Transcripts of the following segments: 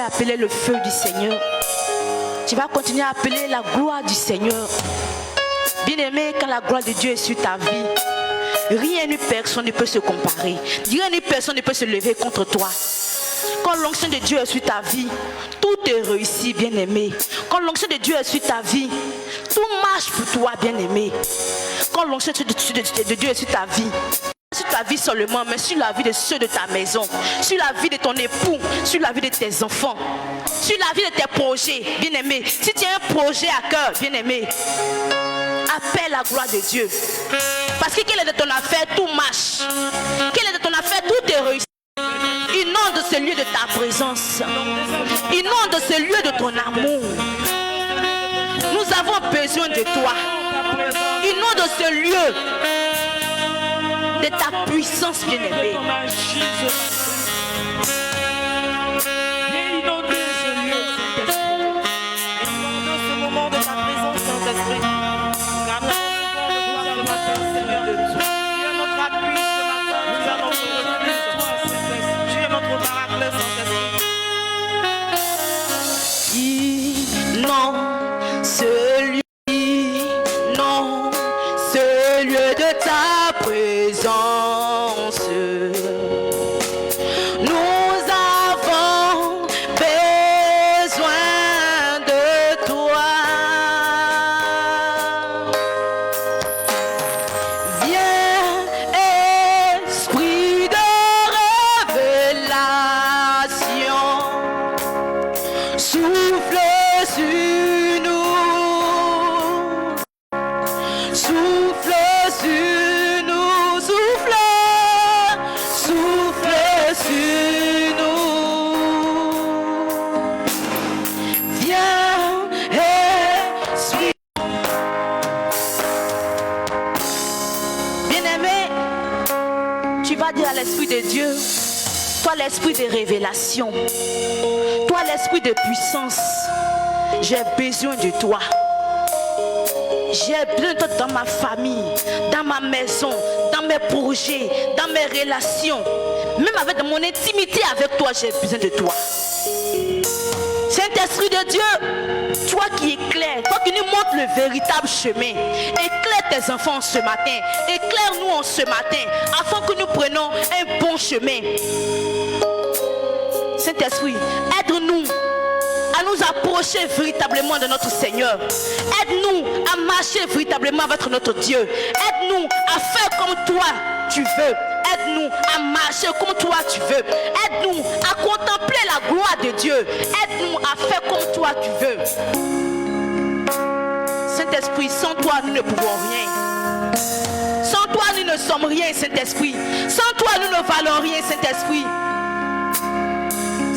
à appeler le feu du Seigneur. Tu vas continuer à appeler la gloire du Seigneur. Bien-aimé, quand la gloire de Dieu est sur ta vie, rien ni personne ne peut se comparer. Rien ni personne ne peut se lever contre toi. Quand l'onction de Dieu est sur ta vie, tout est réussi, bien-aimé. Quand l'onction de Dieu est sur ta vie, tout marche pour toi, bien-aimé. Quand l'onction de Dieu est sur ta vie, sur ta vie seulement, mais sur la vie de ceux de ta maison, sur la vie de ton époux, sur la vie de tes enfants, sur la vie de tes projets, bien-aimé. Si tu as un projet à cœur, bien-aimé, appelle la gloire de Dieu. Parce que quelle est de ton affaire, tout marche. Quelle est de ton affaire, tout est réussi. Inonde ce lieu de ta présence. Inonde ce lieu de ton amour. Nous avons besoin de toi. Inonde ce lieu de ta puissance, bien-aimée. Inonde ce lieu, Saint-Esprit. Inonde ce moment de ta présence, Saint-Esprit. Car nous avons besoin de toi ce matin, Seigneur de Dieu. Tu es notre appui ce matin. Tu es notre refuge. Tu es notre miracle, Saint-Esprit. Non, celui, non, ce lieu de ta présence. Nous avons besoin de toi. Viens, esprit de révélation, souffle sur nous, souffle sur nous, souffle, souffle sur nous. Viens, esprit. Bien-aimé, tu vas dire à l'Esprit de Dieu, toi l'Esprit de révélation, toi l'Esprit de puissance, j'ai besoin de toi. J'ai besoin de toi dans ma famille, dans ma maison, dans mes projets, dans mes relations. Même avec mon intimité avec toi, j'ai besoin de toi. Saint-Esprit de Dieu, toi qui éclaires, toi qui nous montres le véritable chemin, éclaire tes enfants ce matin, éclaire-nous en ce matin, afin que nous prenions un bon chemin. Saint-Esprit, aide-nous à nous approcher véritablement de notre Seigneur. Aide-nous à marcher véritablement avec notre Dieu. Aide-nous à faire comme toi tu veux. Aide-nous à marcher comme toi tu veux. Aide-nous à contempler la gloire de Dieu. Aide-nous à faire comme toi tu veux. Saint-Esprit, sans toi nous ne pouvons rien. Sans toi nous ne sommes rien, Saint-Esprit. Sans toi nous ne valons rien, Saint-Esprit.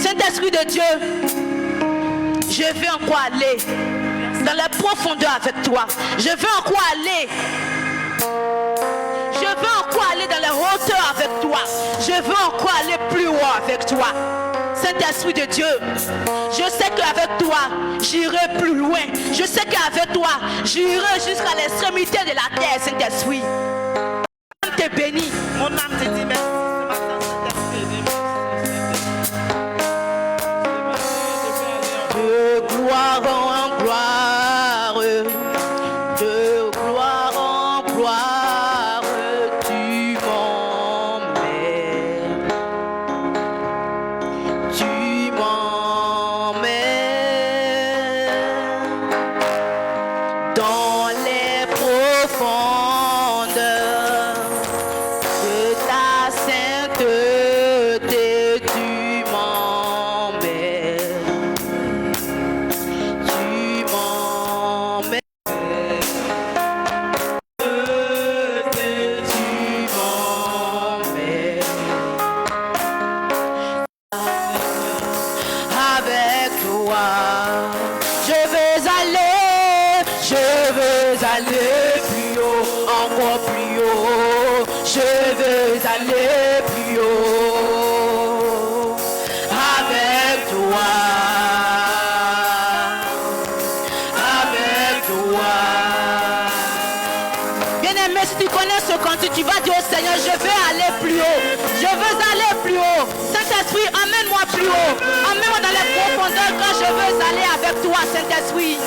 Saint-Esprit de Dieu, je veux encore aller dans la profondeur avec toi. Je veux encore aller. Je veux encore aller dans les hauteurs avec toi. Je veux encore aller plus haut avec toi. Saint-Esprit de Dieu, je sais qu'avec toi, j'irai plus loin. Je sais qu'avec toi, j'irai jusqu'à l'extrémité de la terre, Saint-Esprit. Mon âme te bénit. Mon âme te dit merci. De gloire en gloire, de gloire en gloire, tu m'emmènes, tu m'emmènes dans les profondeurs de ta sainteté, tu m'emmènes. Aller plus haut, encore plus haut. Je veux aller plus haut avec toi, avec toi. Bien-aimé, si tu connais ce cantique, tu vas dire au Seigneur, je veux aller plus haut, je veux aller plus haut. Saint-Esprit, emmène-moi plus haut, emmène-moi dans les profondeurs veux aller avec toi, Saint-Esprit.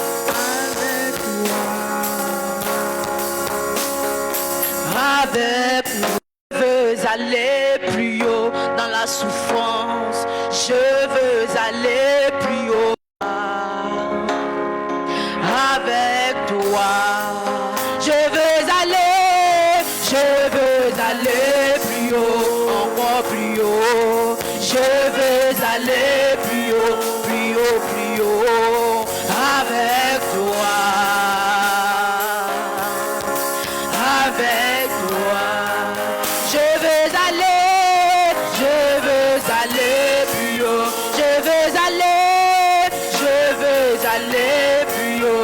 Avec moi, je veux aller plus haut dans la souffrance. Je veux aller plus haut. Avec toi, je veux aller plus haut, encore plus haut. Je veux aller plus haut, plus haut, plus haut. Avec toi, avec toi, je veux aller plus haut. Je veux aller plus haut.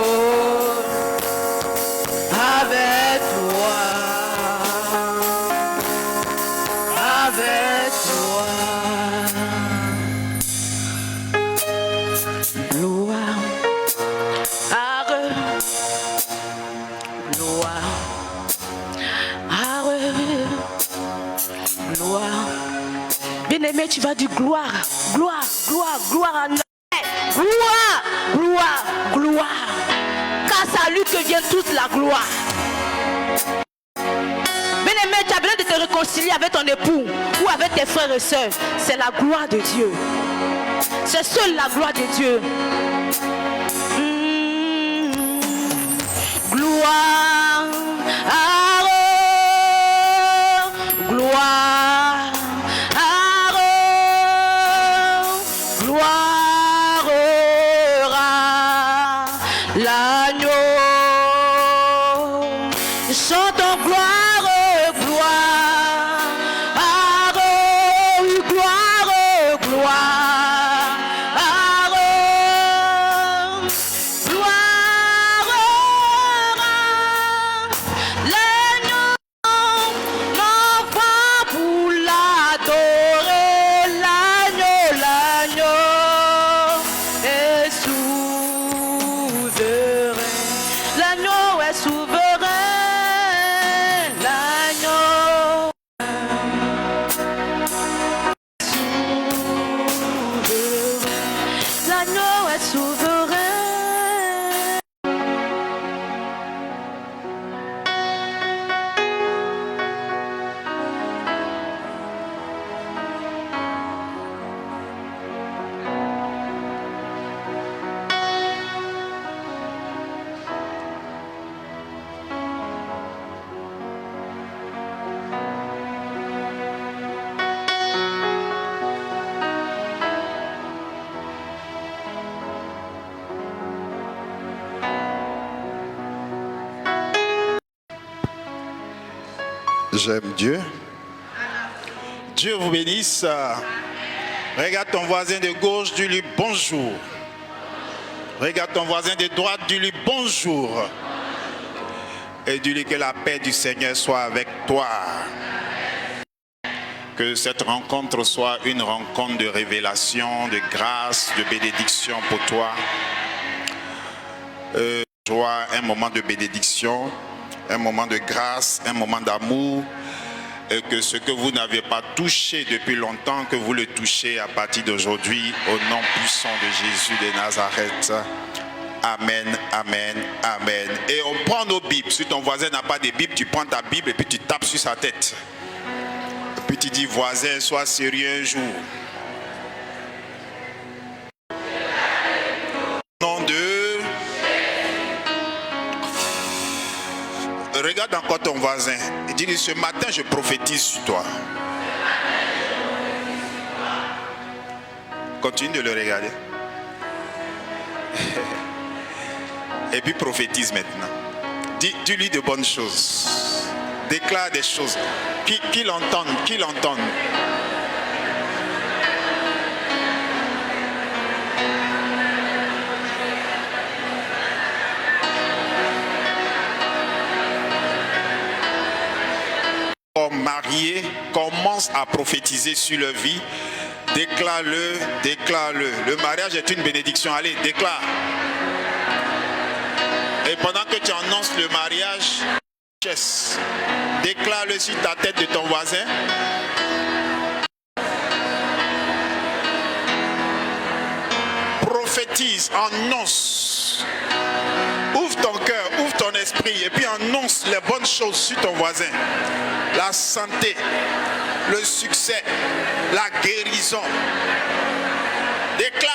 Avec toi, avec toi. Gloire, gloire. Bien-aimé, tu vas dire gloire, gloire, gloire, gloire à nous. Gloire. Car c'est à lui que vient toute la gloire. Bien-aimé, tu as besoin de te réconcilier avec ton époux ou avec tes frères et sœurs. C'est la gloire de Dieu. C'est seule la gloire de Dieu. Gloire, gloire, gloire à l'agneau. Chantons gloire, gloire, oui, gloire, gloire, l'agneau, l'enfant pour l'adorer, l'agneau est souverain, l'agneau est souverain, l'agneau souverain, l'agneau est souverain. J'aime Dieu. Dieu vous bénisse. Regarde ton voisin de gauche, dis-lui bonjour. Regarde ton voisin de droite, dis-lui bonjour. Et dis-lui que la paix du Seigneur soit avec toi. Que cette rencontre soit une rencontre de révélation, de grâce, de bénédiction pour toi. Joie, un moment de bénédiction, un moment de grâce, un moment d'amour. Et que ce que vous n'avez pas touché depuis longtemps, que vous le touchez à partir d'aujourd'hui, au nom puissant de Jésus de Nazareth. Amen, amen, amen. Et on prend nos Bibles. Si ton voisin n'a pas de Bible, tu prends ta Bible et puis tu tapes sur sa tête. Et puis tu dis, voisin, sois sérieux un jour. Nom de... Regarde encore ton voisin et dis-lui, ce matin je prophétise sur toi. Continue de le regarder. Et puis prophétise maintenant. Dis-lui de bonnes choses. Déclare des choses. Qu'il entende, qu'il entende. Mariés, commence à prophétiser sur leur vie. Déclare-le, déclare-le. Le mariage est une bénédiction. Allez, déclare. Et pendant que tu annonces le mariage, déclare-le sur ta tête de ton voisin. prophétise, annonce. Ouvre ton cœur, ouvre ton esprit et puis annonce les bonnes choses sur ton voisin. La santé, le succès, la guérison. Déclare.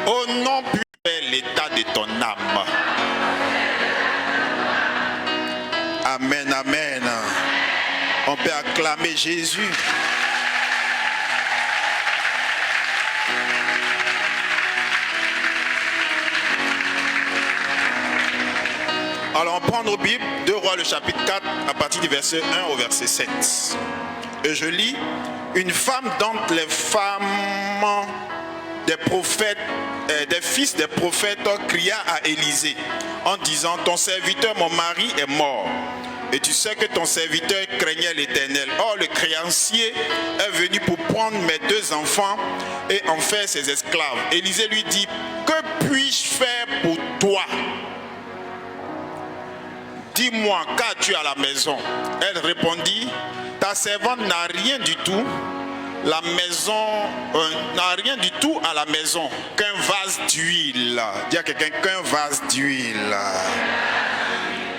Au nom puissant l'état de ton âme. Amen, amen. On peut acclamer Jésus. Alors on prend nos Bibles, 2 Rois le chapitre 4 à partir du verset 1 au verset 7. Et je lis, une femme d'entre les femmes des prophètes, des fils des prophètes cria à Élisée en disant, ton serviteur mon mari est mort. Et tu sais que ton serviteur craignait l'Éternel. Or le créancier est venu pour prendre mes 2 enfants et en faire ses esclaves. Élisée lui dit, que puis-je faire pour toi? Dis-moi, qu'as-tu à la maison? Elle répondit, ta servante n'a rien du tout. La maison n'a rien du tout à la maison qu'un vase d'huile. Dis à quelqu'un qu'un vase d'huile.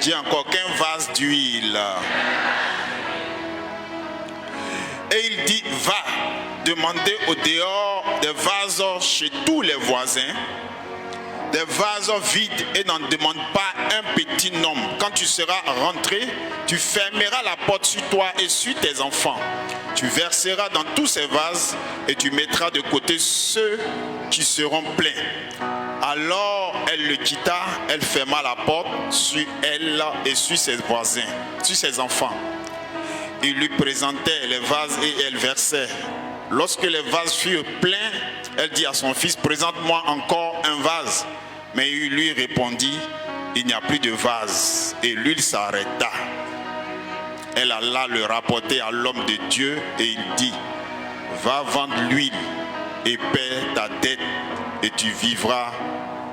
Dis encore qu'un vase d'huile. Et il dit, va demander au dehors des vases chez tous les voisins, des vases vides, et n'en demande pas un petit nombre. Quand tu seras rentré, tu fermeras la porte sur toi et sur tes enfants. Tu verseras dans tous ces vases et tu mettras de côté ceux qui seront pleins. Alors elle le quitta, elle ferma la porte sur elle et sur ses voisins, sur ses enfants. Il lui présentait les vases et elle versait. Lorsque les vases furent pleins, elle dit à son fils, présente-moi encore un vase. Mais il lui répondit, il n'y a plus de vase. Et l'huile s'arrêta. Elle alla le rapporter à l'homme de Dieu et il dit, va vendre l'huile et paie ta dette et tu vivras,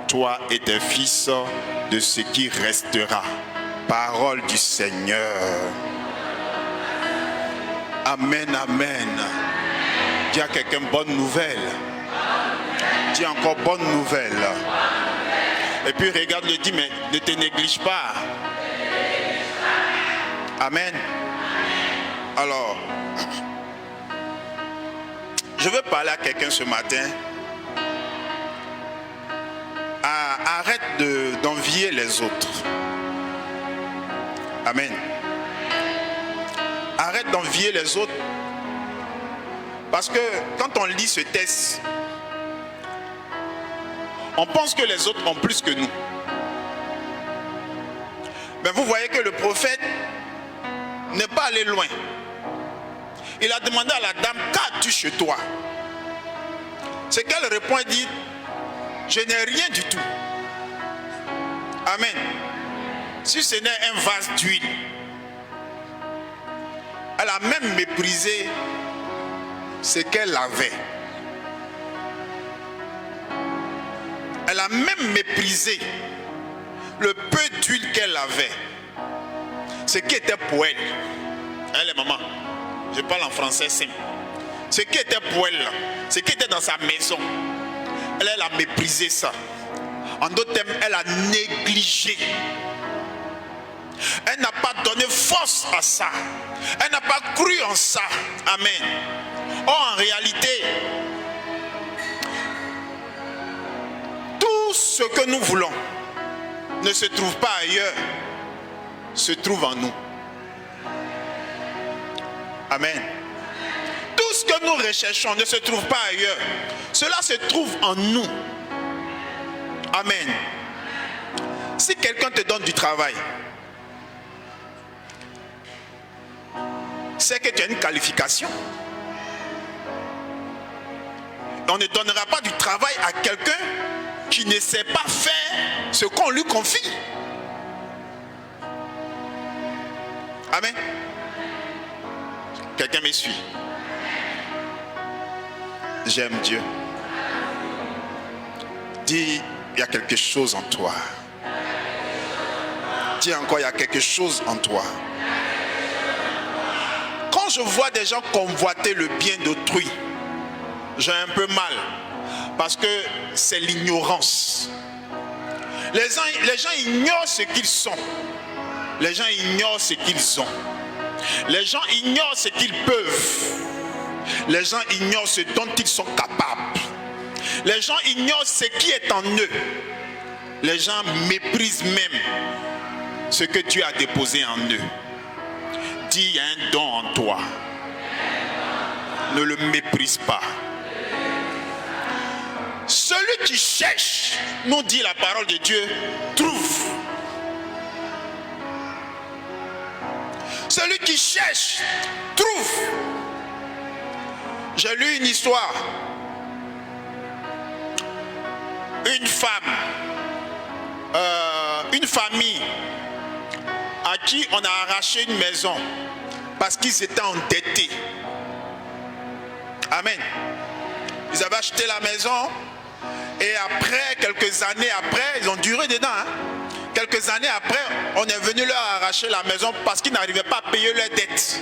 toi et tes fils, de ce qui restera. Parole du Seigneur. Amen, amen. Dis à quelqu'un bonne nouvelle. Dis encore bonne nouvelle. Et puis regarde-le, dis, mais ne te néglige pas. Amen. Alors, je veux parler à quelqu'un ce matin. Arrête d'envier les autres. Amen. Arrête d'envier les autres. Parce que quand on lit ce texte, on pense que les autres ont plus que nous. Mais vous voyez que le prophète n'est pas allé loin. Il a demandé à la dame, qu'as-tu chez toi? C'est qu'elle répond et dit, je n'ai rien du tout. Amen. Si ce n'est un vase d'huile, elle a même méprisé ce qu'elle avait. Elle a même méprisé le peu d'huile qu'elle avait. Ce qui était pour elle. Elle est maman. Je parle en français simple. Ce qui était pour elle, ce qui était dans sa maison, elle a méprisé ça. En d'autres termes, elle a négligé. Elle n'a pas donné force à ça. Elle n'a pas cru en ça. Amen. Or, en réalité, tout ce que nous voulons ne se trouve pas ailleurs, se trouve en nous. Amen. Tout ce que nous recherchons ne se trouve pas ailleurs. Cela se trouve en nous. Amen. Si quelqu'un te donne du travail, c'est que tu as une qualification. On ne donnera pas du travail à quelqu'un qui ne sait pas faire ce qu'on lui confie. Amen. Quelqu'un me suit. J'aime Dieu. Dis, il y a quelque chose en toi. Dis encore, il y a quelque chose en toi. Quand je vois des gens convoiter le bien d'autrui, j'ai un peu mal. Parce que c'est l'ignorance. Les gens ignorent ce qu'ils sont. Les gens ignorent ce qu'ils ont. Les gens ignorent ce qu'ils peuvent. Les gens ignorent ce dont ils sont capables. Les gens ignorent ce qui est en eux. Les gens méprisent même ce que Dieu a déposé en eux. Dis, il y a un don en toi. Ne le méprise pas. Celui qui cherche, nous dit la parole de Dieu, trouve. Celui qui cherche, trouve. J'ai lu une histoire. Une femme, une famille à qui on a arraché une maison parce qu'ils étaient endettés. Amen. Ils avaient acheté la maison et après, quelques années après, ils ont duré dedans. Quelques années après, on est venu leur arracher la maison parce qu'ils n'arrivaient pas à payer leurs dettes.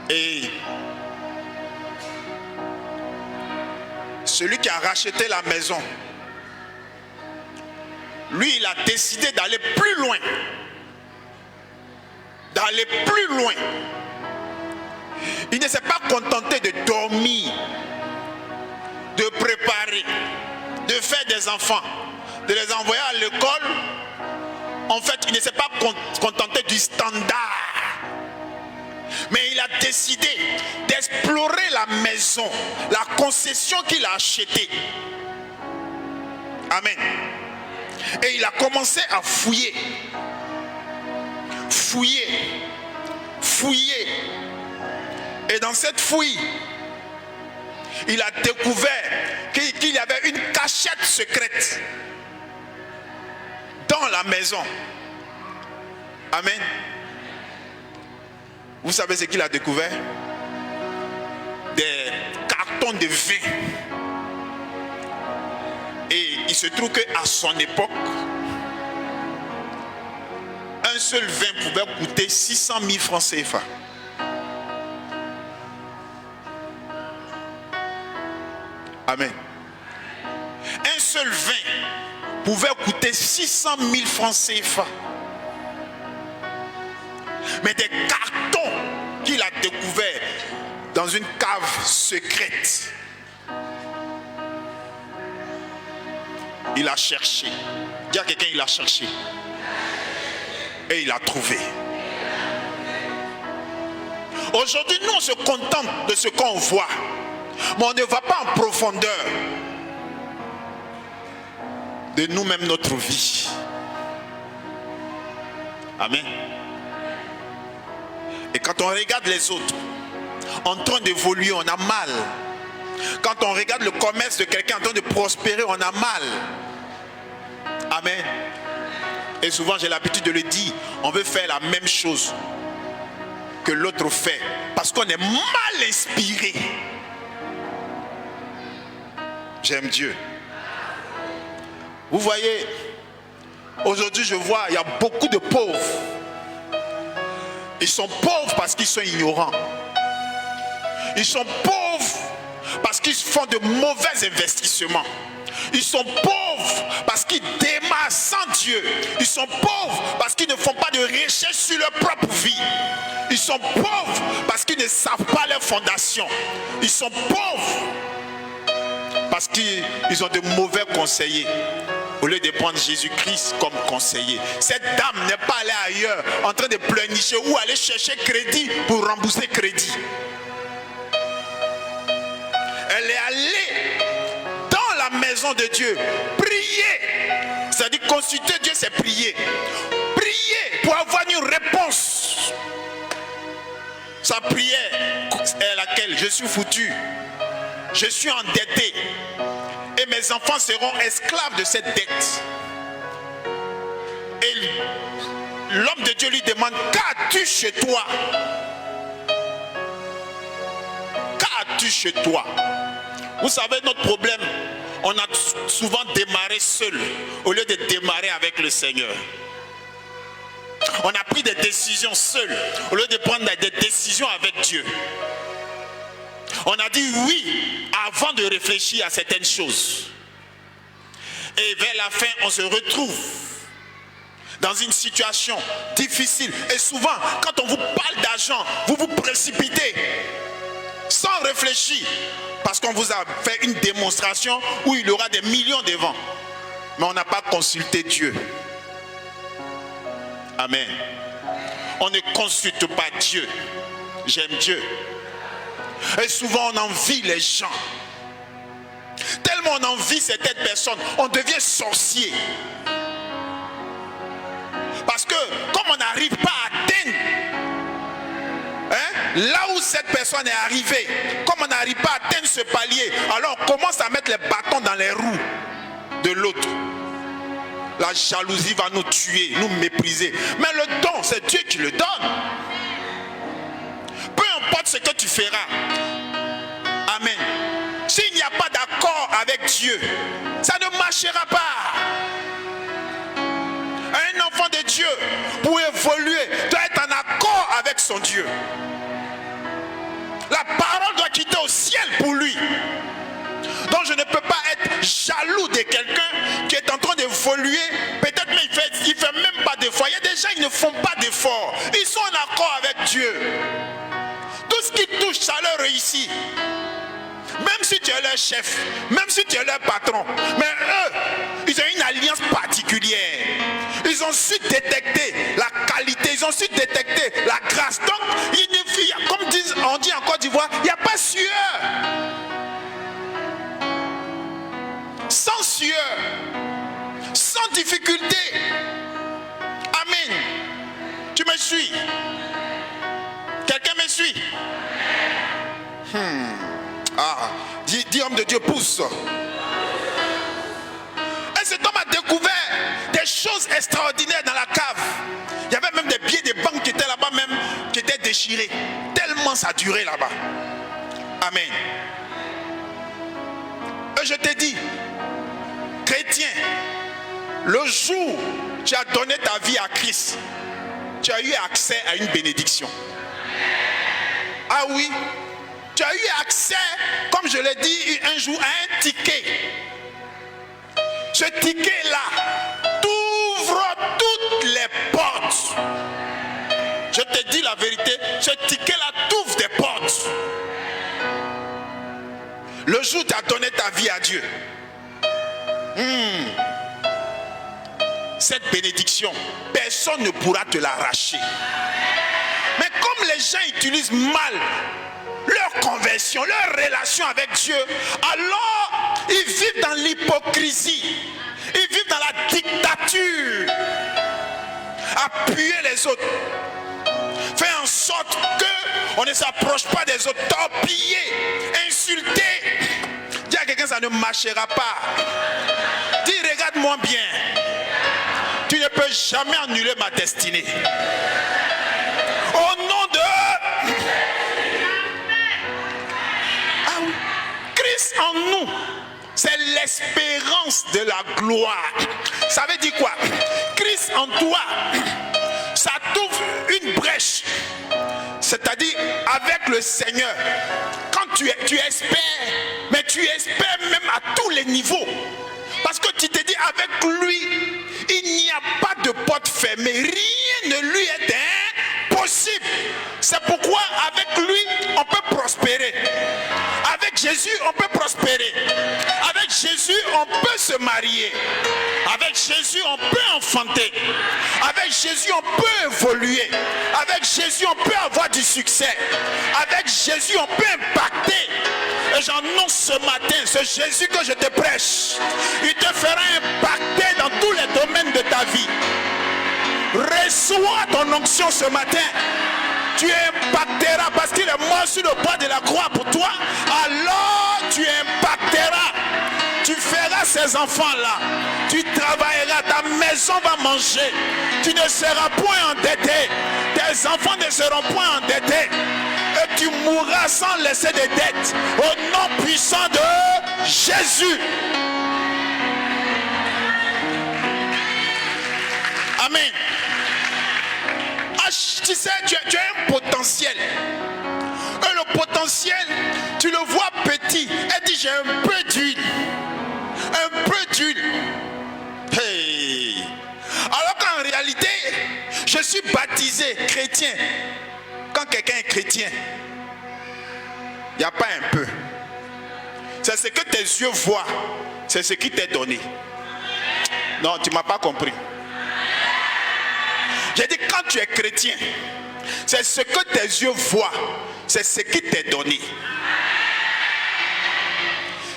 Et celui qui a racheté la maison, lui, il a décidé d'aller plus loin. D'aller plus loin. Il ne s'est pas contenté de dormir, de préparer, de faire des enfants, de les envoyer à l'école. En fait, il ne s'est pas contenté du standard. Mais il a décidé d'explorer la maison, la concession qu'il a achetée. Amen. Et il a commencé à fouiller. Fouiller. Fouiller. Et dans cette fouille, il a découvert qu'il y avait une cachette secrète dans la maison. Amen. Vous savez ce qu'il a découvert? Des cartons de vin. Et il se trouve qu'à son époque, un seul vin pouvait coûter 600 000 francs CFA. Amen. Un seul vin pouvait coûter 600 000 francs CFA. Mais des cartons qu'il a découverts dans une cave secrète. Il a cherché. Dis à quelqu'un, il a cherché. Et il a trouvé. Aujourd'hui, nous, on se contente de ce qu'on voit. Mais on ne va pas en profondeur de nous-mêmes, notre vie. Amen. Et quand on regarde les autres en train d'évoluer, on a mal. Quand on regarde le commerce de quelqu'un en train de prospérer, on a mal. Amen. Et souvent j'ai l'habitude de le dire, on veut faire la même chose que l'autre fait parce qu'on est mal inspiré. J'aime Dieu. Vous voyez, aujourd'hui je vois, il y a beaucoup de pauvres. Ils sont pauvres parce qu'ils sont ignorants. Ils sont pauvres parce qu'ils font de mauvais investissements. Ils sont pauvres parce qu'ils démarrent sans Dieu. Ils sont pauvres parce qu'ils ne font pas de recherche sur leur propre vie. Ils sont pauvres parce qu'ils ne savent pas leur fondation. Ils sont pauvres parce qu'ils ont de mauvais conseillers. Au lieu de prendre Jésus-Christ comme conseiller. Cette dame n'est pas allée ailleurs en train de pleurnicher ou aller chercher crédit pour rembourser crédit. Elle est allée dans la maison de Dieu prier. C'est-à-dire consulter Dieu, c'est prier. Prier pour avoir une réponse. Sa prière est laquelle? Je suis foutu. Je suis endetté. Et mes enfants seront esclaves de cette dette. Et l'homme de Dieu lui demande, qu'as-tu chez toi? Qu'as-tu chez toi? vous savez, notre problème, on a souvent démarré seul au lieu de démarrer avec le Seigneur. On a pris des décisions seuls au lieu de prendre des décisions avec Dieu. On a dit oui avant de réfléchir à certaines choses. Et vers la fin, on se retrouve dans une situation difficile. Et souvent, quand on vous parle d'argent, vous vous précipitez sans réfléchir. Parce qu'on vous a fait une démonstration où il y aura des millions devant. Mais on n'a pas consulté Dieu. Amen. On ne consulte pas Dieu. J'aime Dieu. Et souvent on envie les gens. Tellement on envie certaines personnes, on devient sorcier. Parce que comme on n'arrive pas à atteindre là où cette personne est arrivée, comme on n'arrive pas à atteindre ce palier, alors on commence à mettre les bâtons dans les roues de l'autre. La jalousie va nous tuer, nous mépriser. Mais le don, c'est Dieu qui le donne. Peu importe ce que tu feras. Amen. S'il n'y a pas d'accord avec Dieu, ça ne marchera pas. Un enfant de Dieu, pour évoluer, doit être en accord avec son Dieu. La parole doit quitter au ciel pour lui. Donc je ne peux pas être jaloux de quelqu'un qui est en train d'évoluer. Peut-être même il fait même pas d'efforts. Il y a des gens qui ne font pas d'efforts. Ils sont en accord avec Dieu. Tout ce qui touche, ça leur réussit. Même si tu es leur chef, même si tu es leur patron. Mais eux, ils ont une alliance particulière. Ils ont su détecter la qualité, ils ont su détecter la grâce. Donc, comme on dit en Côte d'Ivoire, il n'y a pas sueur. Sans sueur, sans difficulté. Amen. Tu me suis? Quelqu'un me suit? Dis homme de Dieu, pousse. Et cet homme a découvert des choses extraordinaires dans la cave. Il y avait même des billets de banque qui étaient là-bas, même qui étaient déchirés. Tellement ça durait là-bas. Amen. Et je te dis, chrétien, le jour où tu as donné ta vie à Christ, tu as eu accès à une bénédiction. Ah oui, tu as eu accès, comme je l'ai dit un jour, à un ticket. Ce ticket-là t'ouvre toutes les portes. Je te dis la vérité, ce ticket-là t'ouvre des portes. Le jour où tu as donné ta vie à Dieu, cette bénédiction, personne ne pourra te l'arracher. Mais comme les gens utilisent mal leur conversion, leur relation avec Dieu, alors ils vivent dans l'hypocrisie, ils vivent dans la dictature. Appuyer les autres, faire en sorte qu'on ne s'approche pas des autres, torpiller, insulter. Dis à quelqu'un, ça ne marchera pas. Dis, regarde-moi bien. Tu ne peux jamais annuler ma destinée. Au nom de Christ en nous, c'est l'espérance de la gloire. Ça veut dire quoi? Christ en toi, ça t'ouvre une brèche. C'est-à-dire avec le Seigneur, quand tu espères, mais tu espères même à tous les niveaux. Parce que tu te dis, avec lui, il n'y a pas de porte fermée. Rien ne lui est impossible. C'est pourquoi avec lui, on peut prospérer. Avec Jésus, on peut prospérer. Avec Jésus, on peut se marier. Avec Jésus, on peut enfanter. Avec Jésus, on peut évoluer. Avec Jésus, on peut avoir du succès. Avec Jésus, on peut impacter. Et j'annonce ce matin, ce Jésus que je te prêche, il te fera impacter dans tous les domaines de ta vie. Reçois ton onction ce matin. Tu impacteras parce qu'il est mort sur le bois de la croix pour toi. Alors tu impacteras. Tu feras ces enfants-là. Tu travailleras. Ta maison va manger. Tu ne seras point endetté. Tes enfants ne seront point endettés. Et tu mourras sans laisser de dettes. Au nom puissant de Jésus. Amen. Ah, tu sais, tu as un potentiel. Et le potentiel, tu le vois petit. Elle dit, j'ai un peu d'huile. Un peu d'huile. Hey. Alors qu'en réalité, je suis baptisé chrétien. Quand quelqu'un est chrétien, il n'y a pas un peu. C'est ce que tes yeux voient. C'est ce qui t'est donné. Non, tu ne m'as pas compris. J'ai dit, quand tu es chrétien, c'est ce que tes yeux voient. C'est ce qui t'est donné.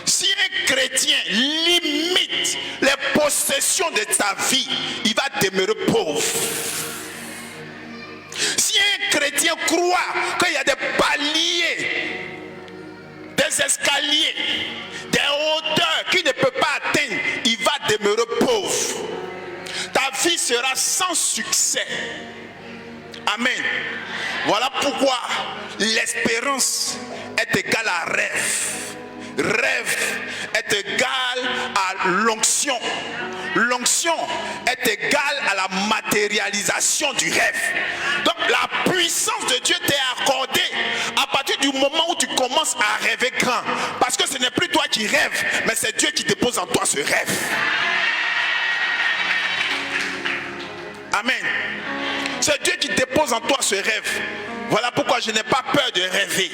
Si un chrétien limite les possessions de ta vie, il va demeurer pauvre. Si un chrétien croit qu'il y a des paliers, des escaliers, des hauteurs qu'il ne peut pas atteindre, il va demeurer pauvre. Ta vie sera sans succès. Amen. Voilà pourquoi l'espérance est égale à rêve. Rêve est égal à l'onction. L'onction est égale à la matérialisation du rêve. Donc la puissance de Dieu t'est accordée à partir du moment où tu commences à rêver grand. Parce que ce n'est plus toi qui rêves, mais c'est Dieu qui dépose en toi ce rêve. Amen. C'est Dieu qui dépose en toi ce rêve. Voilà pourquoi je n'ai pas peur de rêver.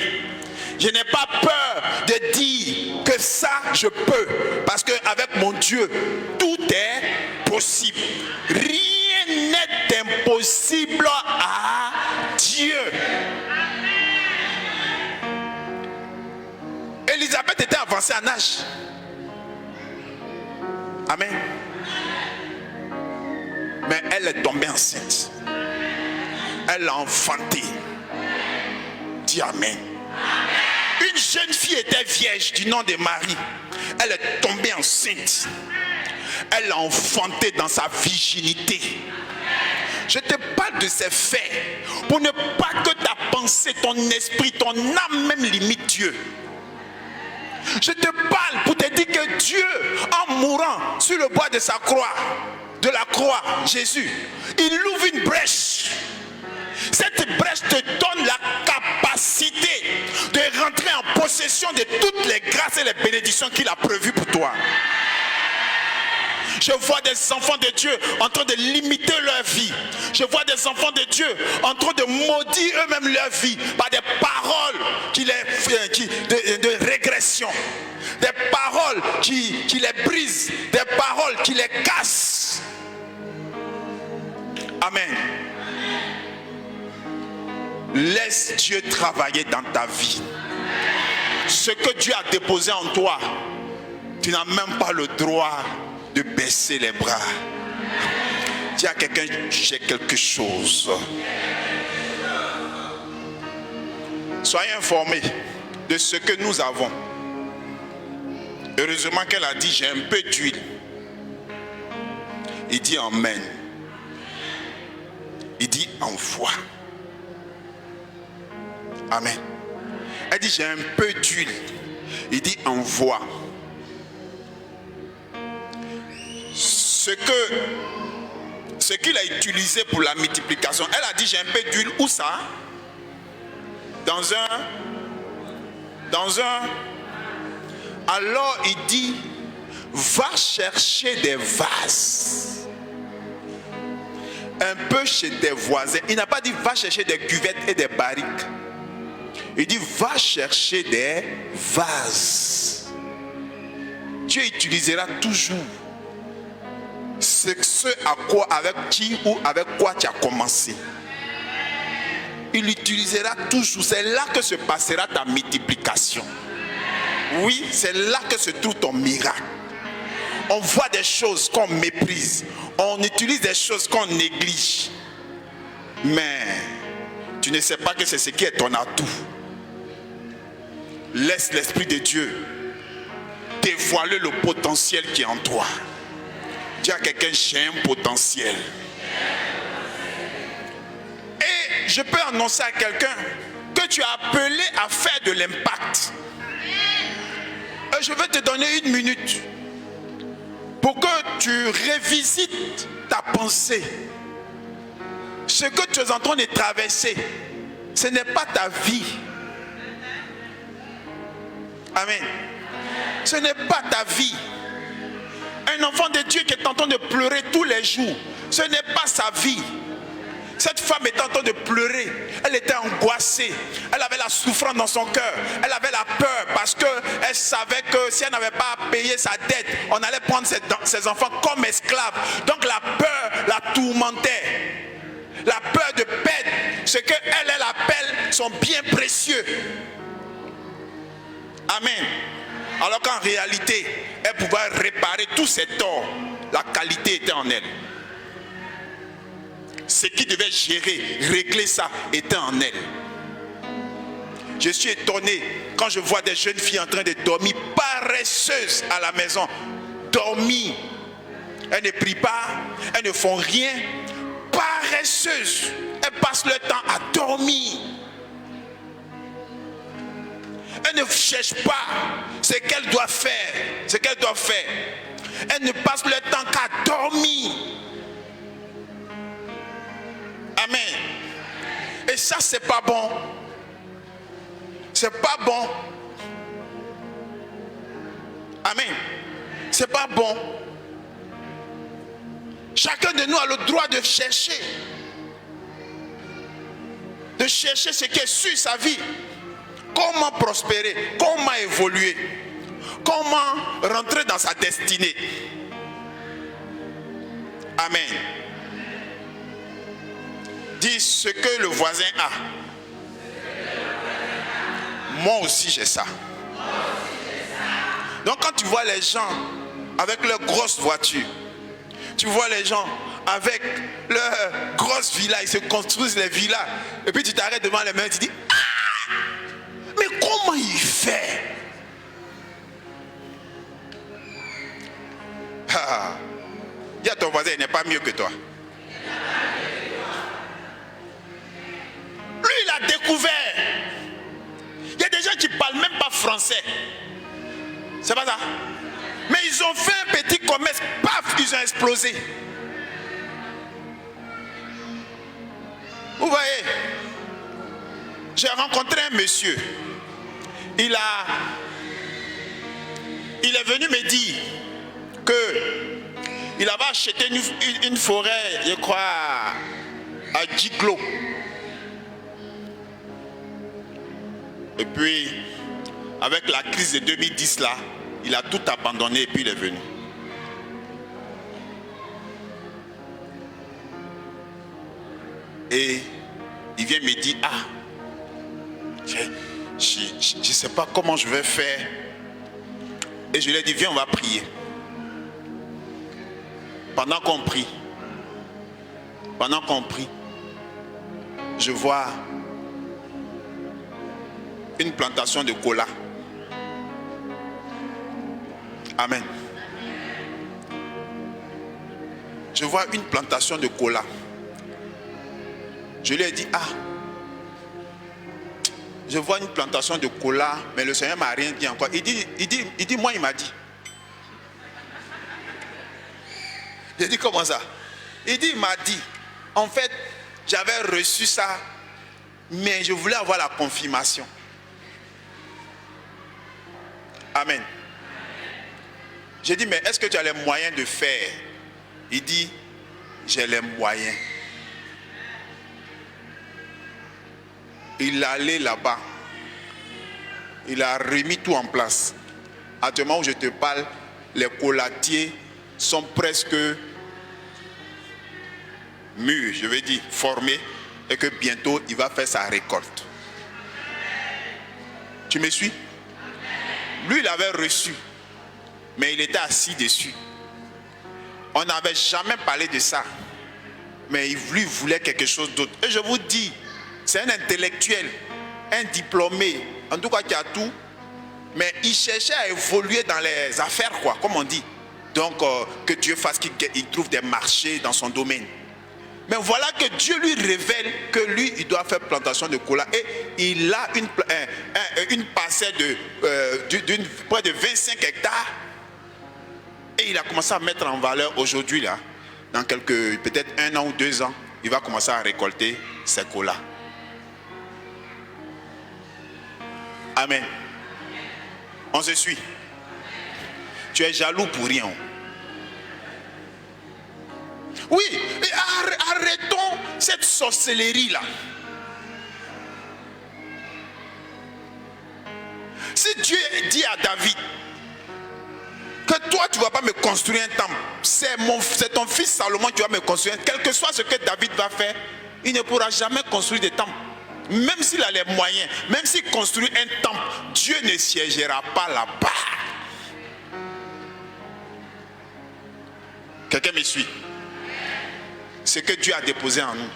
Je n'ai pas peur de dire que ça je peux. Parce qu'avec mon Dieu, tout est possible. Rien n'est impossible à Dieu. Élisabeth était avancée en âge. Amen. Mais elle est tombée enceinte. Elle a enfanté. Dis Amen. Une jeune fille était vierge du nom de Marie. Elle est tombée enceinte. Elle a enfanté dans sa virginité. Je te parle de ces faits pour ne pas que ta pensée, ton esprit, ton âme même limite Dieu. Je te parle pour te dire que Dieu, en mourant sur le bois de sa croix, de la croix, Jésus, il ouvre une brèche. Cette brèche te donne la capacité de rentrer en possession de toutes les grâces et les bénédictions qu'il a prévues pour toi. Je vois des enfants de Dieu en train de limiter leur vie. Je vois des enfants de Dieu en train de maudire eux-mêmes leur vie par des paroles de régression. Des paroles qui les brisent. Des paroles qui les cassent. Amen. Laisse Dieu travailler dans ta vie. Ce que Dieu a déposé en toi, tu n'as même pas le droit de baisser les bras. Dis à quelqu'un, j'ai quelque chose. Soyez informés de ce que nous avons. Heureusement qu'elle a dit, j'ai un peu d'huile. Il dit Amen. Il dit envoie. Amen. Elle dit j'ai un peu d'huile. Il dit envoie. Ce qu'il a utilisé pour la multiplication, elle a dit j'ai un peu d'huile. Où ça? Dans un. Alors il dit va chercher des vases. Un peu chez tes voisins. Il n'a pas dit va chercher des cuvettes et des barriques. Il dit va chercher des vases. Dieu utilisera toujours ce à quoi, avec qui ou avec quoi tu as commencé. Il utilisera toujours. C'est là que se passera ta multiplication. Oui, c'est là que se trouve ton miracle. On voit des choses qu'on méprise. On utilise des choses qu'on néglige. Mais tu ne sais pas que c'est ce qui est ton atout. Laisse l'Esprit de Dieu dévoiler le potentiel qui est en toi. Dis à quelqu'un, j'ai un potentiel. Et je peux annoncer à quelqu'un que tu as appelé à faire de l'impact. Et je vais te donner 1 minute pour que tu révisites ta pensée. Ce que tu es en train de traverser, ce n'est pas ta vie. Amen. Ce n'est pas ta vie. Un enfant de Dieu qui est en train de pleurer tous les jours, ce n'est pas sa vie. Cette femme était en train de pleurer. Elle était angoissée. Elle avait la souffrance dans son cœur. Elle avait la peur parce qu'elle savait que si elle n'avait pas payé sa dette, on allait prendre ses enfants comme esclaves. Donc la peur la tourmentait. La peur de perdre ce qu'elle appelle son bien précieux. Amen. Alors qu'en réalité, elle pouvait réparer tous ses torts. La qualité était en elle. Ce qui devait gérer, régler ça, était en elle. Je suis étonné quand je vois des jeunes filles en train de dormir paresseuses à la maison. Dormir. Elles ne prient pas, elles ne font rien. Paresseuses. Elles passent leur temps à dormir. Elles ne cherchent pas ce qu'elles doivent faire. Ce qu'elles doivent faire. Elles ne passent leur temps qu'à dormir. Amen. Et ça, c'est pas bon. C'est pas bon. Amen. C'est pas bon. Chacun de nous a le droit de chercher. De chercher ce qui est sur sa vie. Comment prospérer, comment évoluer, comment rentrer dans sa destinée. Amen. Dis ce que le voisin a. Moi aussi j'ai ça. Donc quand tu vois les gens avec leurs grosses voitures, tu vois les gens avec leurs grosses villas, ils se construisent les villas, et puis tu t'arrêtes devant les mains et tu dis, ah, mais comment il fait? Ah, dis à ton voisin, il n'est pas mieux que toi. Lui, il a découvert. Il y a des gens qui ne parlent même pas français. C'est pas ça? Mais ils ont fait un petit commerce, paf, ils ont explosé. Vous voyez? J'ai rencontré un monsieur. Il est venu me dire que il avait acheté une forêt, je crois, à Giglo. Et puis, avec la crise de 2010 là, il a tout abandonné et puis il est venu. Et il vient me dire, ah, je ne sais pas comment je vais faire. Et je lui ai dit, viens, on va prier. Pendant qu'on prie, je vois une plantation de cola. Amen. Je vois une plantation de cola. Je lui ai dit, ah, je vois une plantation de cola, mais le Seigneur ne m'a rien dit encore. Il dit, moi, il m'a dit. J'ai dit, comment ça? Il dit, il m'a dit. En fait, j'avais reçu ça, mais je voulais avoir la confirmation. Amen. J'ai dit, mais est-ce que tu as les moyens de faire? Il dit, j'ai les moyens. Il est allé là-bas. Il a remis tout en place. À ce moment où je te parle, les colatiers sont presque mûrs, je veux dire, formés, et que bientôt il va faire sa récolte. Tu me suis? Lui, il avait reçu, mais il était assis dessus. On n'avait jamais parlé de ça, mais lui voulait quelque chose d'autre. Et je vous dis, c'est un intellectuel, un diplômé, en tout cas qui a tout, mais il cherchait à évoluer dans les affaires, quoi, comme on dit. Donc, que Dieu fasse qu'il trouve des marchés dans son domaine. Mais voilà que Dieu lui révèle que lui, il doit faire plantation de cola. Et il a une parcelle de près de 25 hectares. Et il a commencé à mettre en valeur aujourd'hui, là, dans peut-être 1 an ou 2 ans, il va commencer à récolter ses colas. Amen. On se suit. Tu es jaloux pour rien. Oui, et arrêtons cette sorcellerie-là. Si Dieu dit à David que toi tu ne vas pas me construire un temple, c'est ton fils Salomon qui va me construire. Quel que soit ce que David va faire, il ne pourra jamais construire des temples. Même s'il a les moyens, même s'il construit un temple, Dieu ne siégera pas là-bas. Quelqu'un me suit? Ce que Dieu a déposé en nous,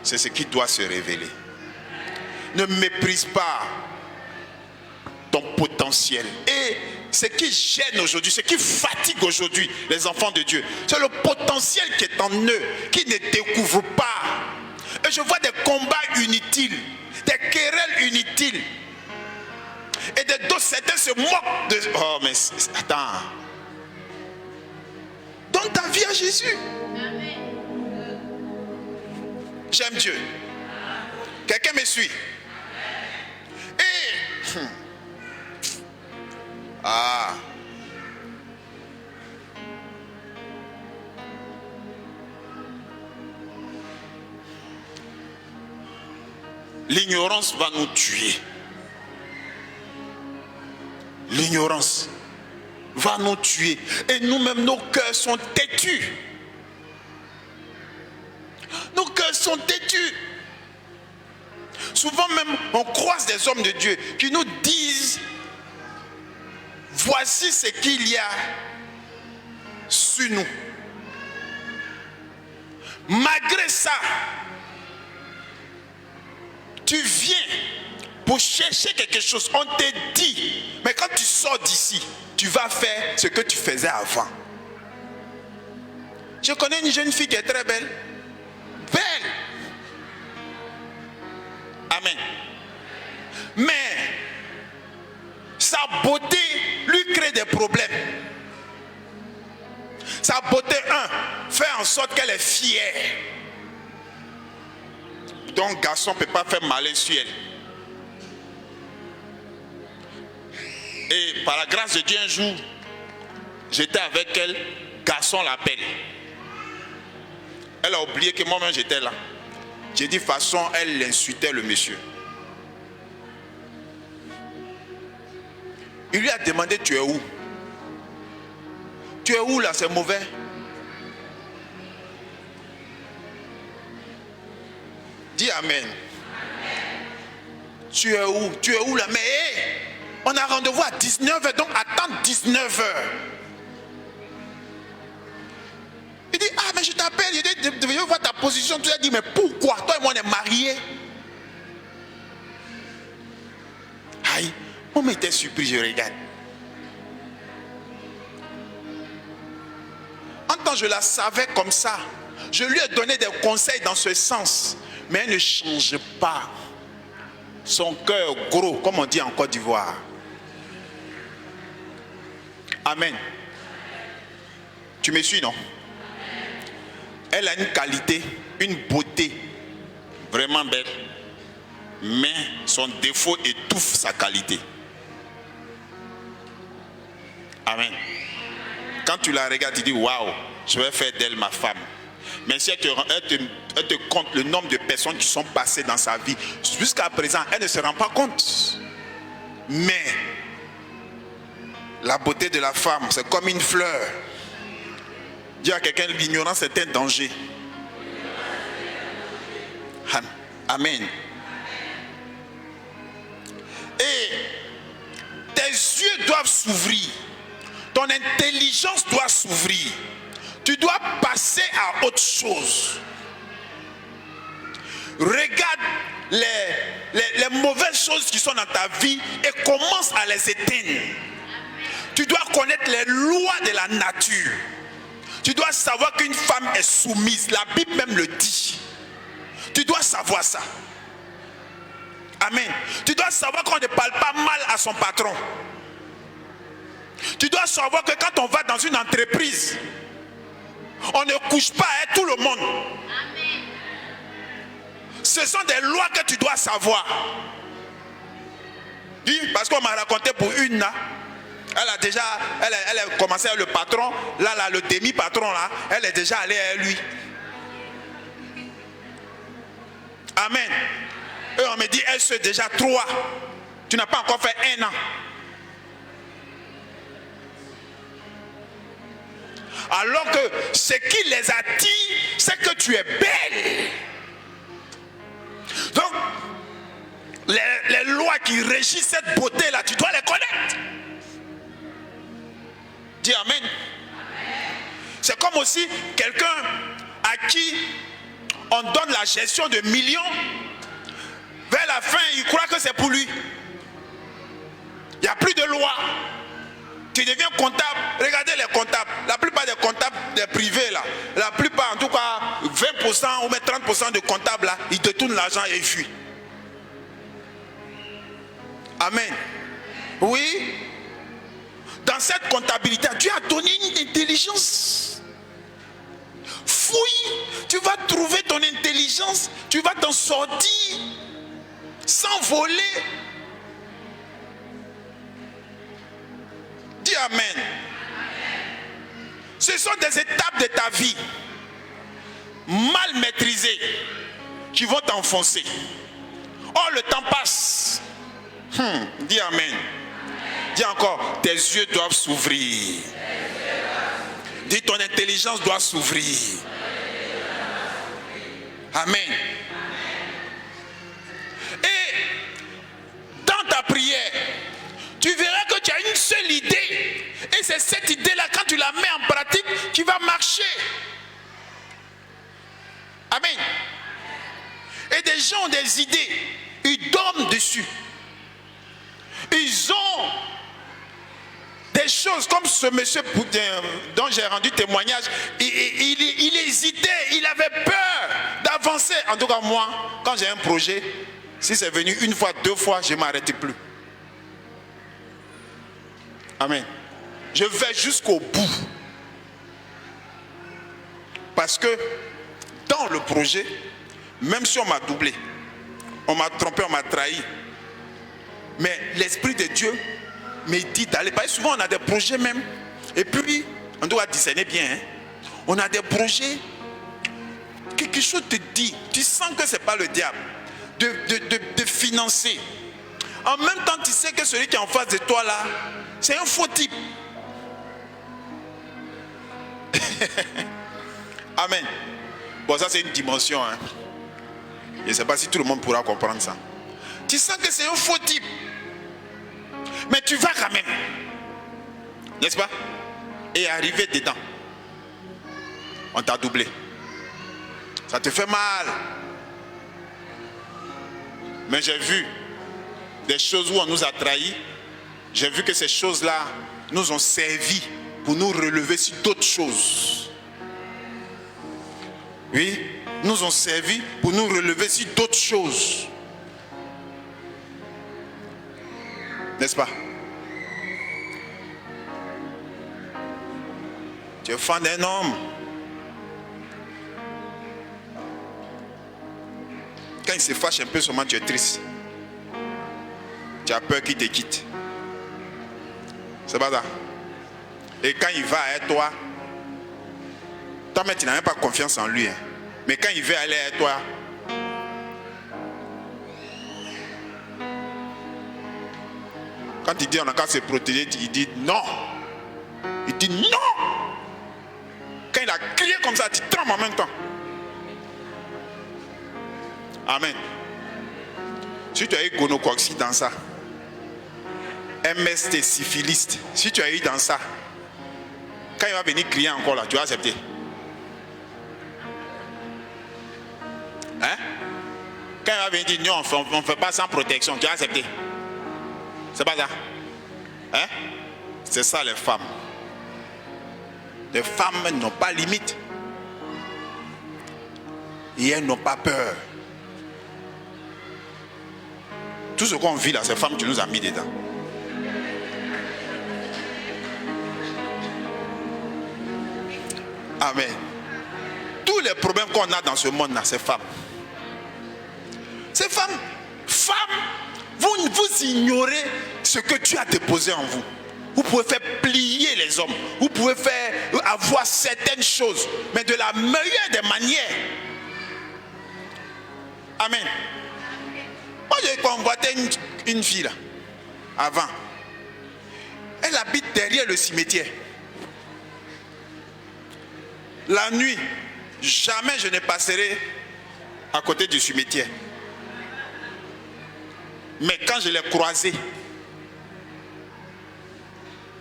c'est ce qui doit se révéler. Ne méprise pas ton potentiel. Et ce qui gêne aujourd'hui, ce qui fatigue aujourd'hui les enfants de Dieu, c'est le potentiel qui est en eux, qui ne découvre pas. Et je vois des combats inutiles, des querelles inutiles. Et d'autres, certains se moquent de... Oh, mais attends. Donne ta vie à Jésus. J'aime Dieu. Quelqu'un me suit? Et... Ah. L'ignorance va nous tuer. L'ignorance va nous tuer. Et nous-mêmes, nos cœurs sont têtus. Nos cœurs sont têtus. Souvent même, on croise des hommes de Dieu qui nous disent: voici ce qu'il y a sur nous. Malgré ça, tu viens pour chercher quelque chose. On te dit, mais quand tu sors d'ici, tu vas faire ce que tu faisais avant. Je connais une jeune fille qui est très belle. Belle. Amen. Mais sa beauté lui crée des problèmes. Sa beauté, fait en sorte qu'elle est fière. Donc, garçon ne peut pas faire malin sur elle. Et par la grâce de Dieu, un jour, j'étais avec elle, garçon l'appelle. Elle a oublié que moi-même j'étais là. J'ai dit, de toute façon, elle insultait le monsieur. Il lui a demandé, tu es où? Tu es où là, c'est mauvais? Dis amen. Tu es où? Tu es où là? Mais hey, on a rendez-vous à 19h, donc attends 19h. Il dit, ah mais je t'appelle, je veux voir ta position. Tu as dit, mais pourquoi? Toi et moi on est mariés. Aïe, on était surpris, je regarde. En tant que je la savais comme ça, je lui ai donné des conseils dans ce sens. Mais elle ne change pas. Son cœur gros, comme on dit en Côte d'Ivoire. Amen. Tu me suis, non? Elle a une qualité, une beauté vraiment belle. Mais son défaut étouffe sa qualité. Amen. Quand tu la regardes, tu dis, waouh, je vais faire d'elle ma femme. Mais si elle te compte le nombre de personnes qui sont passées dans sa vie, jusqu'à présent, elle ne se rend pas compte. Mais la beauté de la femme, c'est comme une fleur. Dis à quelqu'un, l'ignorance est un danger. Amen. Et tes yeux doivent s'ouvrir. Ton intelligence doit s'ouvrir. Tu dois passer à autre chose. Regarde les mauvaises choses qui sont dans ta vie et commence à les éteindre. Tu dois connaître les lois de la nature. Tu dois savoir qu'une femme est soumise. La Bible même le dit. Tu dois savoir ça. Amen. Tu dois savoir qu'on ne parle pas mal à son patron. Tu dois savoir que quand on va dans une entreprise, on ne couche pas avec tout le monde. Amen. Ce sont des lois que tu dois savoir. Parce qu'on m'a raconté pour une là. Elle a déjà, elle a commencé avec le patron. Là, le demi-patron là, elle est déjà allée avec lui. Amen. Et on me dit, elle se déjà 3. Tu n'as pas encore fait 1 an. Alors que ce qui les attire, c'est que tu es belle. Donc, les lois qui régissent cette beauté-là, tu dois les connaître. Dis Amen. C'est comme aussi quelqu'un à qui on donne la gestion de millions. Vers la fin, il croit que c'est pour lui. Il n'y a plus de loi. Tu deviens comptable. Regardez les comptables. La plupart des comptables des privés là, la plupart, en tout cas 20% ou même 30% de comptables là, ils détournent l'argent et ils fuient. Amen. Oui. Dans cette comptabilité, Dieu a donné une intelligence. Fouille. Tu vas trouver ton intelligence. Tu vas t'en sortir sans voler. Dis Amen. Ce sont des étapes de ta vie mal maîtrisées qui vont t'enfoncer. Oh, le temps passe. Dis Amen. Dis encore, tes yeux doivent s'ouvrir. Dis, ton intelligence doit s'ouvrir. Amen. Et dans ta prière, tu verras que tu as une seule idée. Et c'est cette idée-là, quand tu la mets en pratique, qui va marcher. Amen. Et des gens ont des idées. Ils dorment dessus. Ils ont des choses comme ce monsieur dont j'ai rendu témoignage. Il hésitait, il avait peur d'avancer. En tout cas, moi, quand j'ai un projet, si c'est venu 1 fois, 2 fois, je ne m'arrête plus. Amen. Je vais jusqu'au bout. Parce que dans le projet, même si on m'a doublé, on m'a trompé, on m'a trahi, mais l'Esprit de Dieu me dit d'aller. Parce que souvent on a des projets même, et puis on doit discerner bien. Hein? On a des projets, quelque chose te dit, tu sens que ce n'est pas le diable, de financer. En même temps, tu sais que celui qui est en face de toi là, c'est un faux type. Amen. Bon, ça c'est une dimension. Hein. Je ne sais pas si tout le monde pourra comprendre ça. Tu sens que c'est un faux type. Mais tu vas quand même. N'est-ce pas? Et arriver dedans. On t'a doublé. Ça te fait mal. Mais j'ai vu des choses où on nous a trahis. J'ai vu que ces choses-là nous ont servi pour nous relever sur d'autres choses. Oui, nous ont servi pour nous relever sur d'autres choses. N'est-ce pas? Tu es fan d'un homme. Quand il se fâche un peu seulement, tu es triste. Tu as peur qu'il te quitte. C'est pas ça. Et quand il va avec toi, toi-même tu n'as même pas confiance en lui. Hein. Mais quand il veut aller avec toi, quand il dit on a qu'à se protéger, il dit non. Il dit non. Quand il a crié comme ça, tu trembles en même temps. Amen. Si tu as eu gonocoxie dans ça, MST, syphiliste, si tu as eu dans ça, quand il va venir crier encore là, tu vas accepter. Hein? Quand il va venir dire non, on ne fait pas sans protection, tu vas accepter. C'est pas ça. Hein? C'est ça les femmes. Les femmes n'ont pas limite. Et elles n'ont pas peur. Tout ce qu'on vit là, ces femmes, tu nous as mis dedans. Amen. Tous les problèmes qu'on a dans ce monde-là, ces femmes. Ces femmes, vous ignorez ce que Dieu a déposé en vous. Vous pouvez faire plier les hommes. Vous pouvez faire avoir certaines choses, mais de la meilleure des manières. Amen. Moi, j'ai convoité une fille là, avant. Elle habite derrière le cimetière. La nuit, jamais je ne passerai à côté du cimetière. Mais quand je l'ai croisée,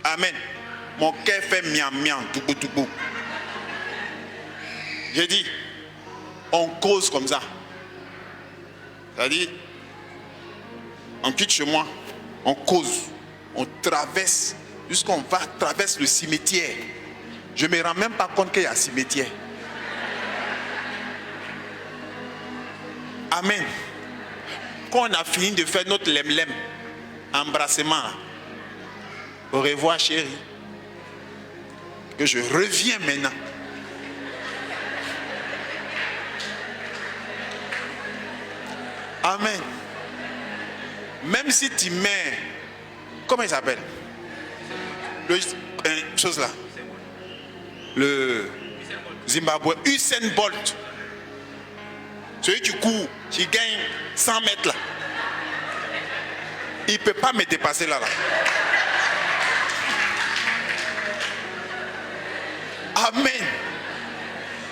amen, mon cœur fait miam miam, toubou toubou. J'ai dit, on cause comme ça. C'est-à-dire, on quitte chez moi, on cause, on traverse, jusqu'on va traverser le cimetière. Je ne me rends même pas compte qu'il y a un cimetière. Amen. Quand on a fini de faire notre lem-lem, embrassement, au revoir chérie, que je reviens maintenant. Amen. Même si tu mets, comment il s'appelle? Chose là. Le Zimbabwe, Usain Bolt. Celui qui court, qui gagne 100 mètres là. Il ne peut pas me dépasser là. Amen.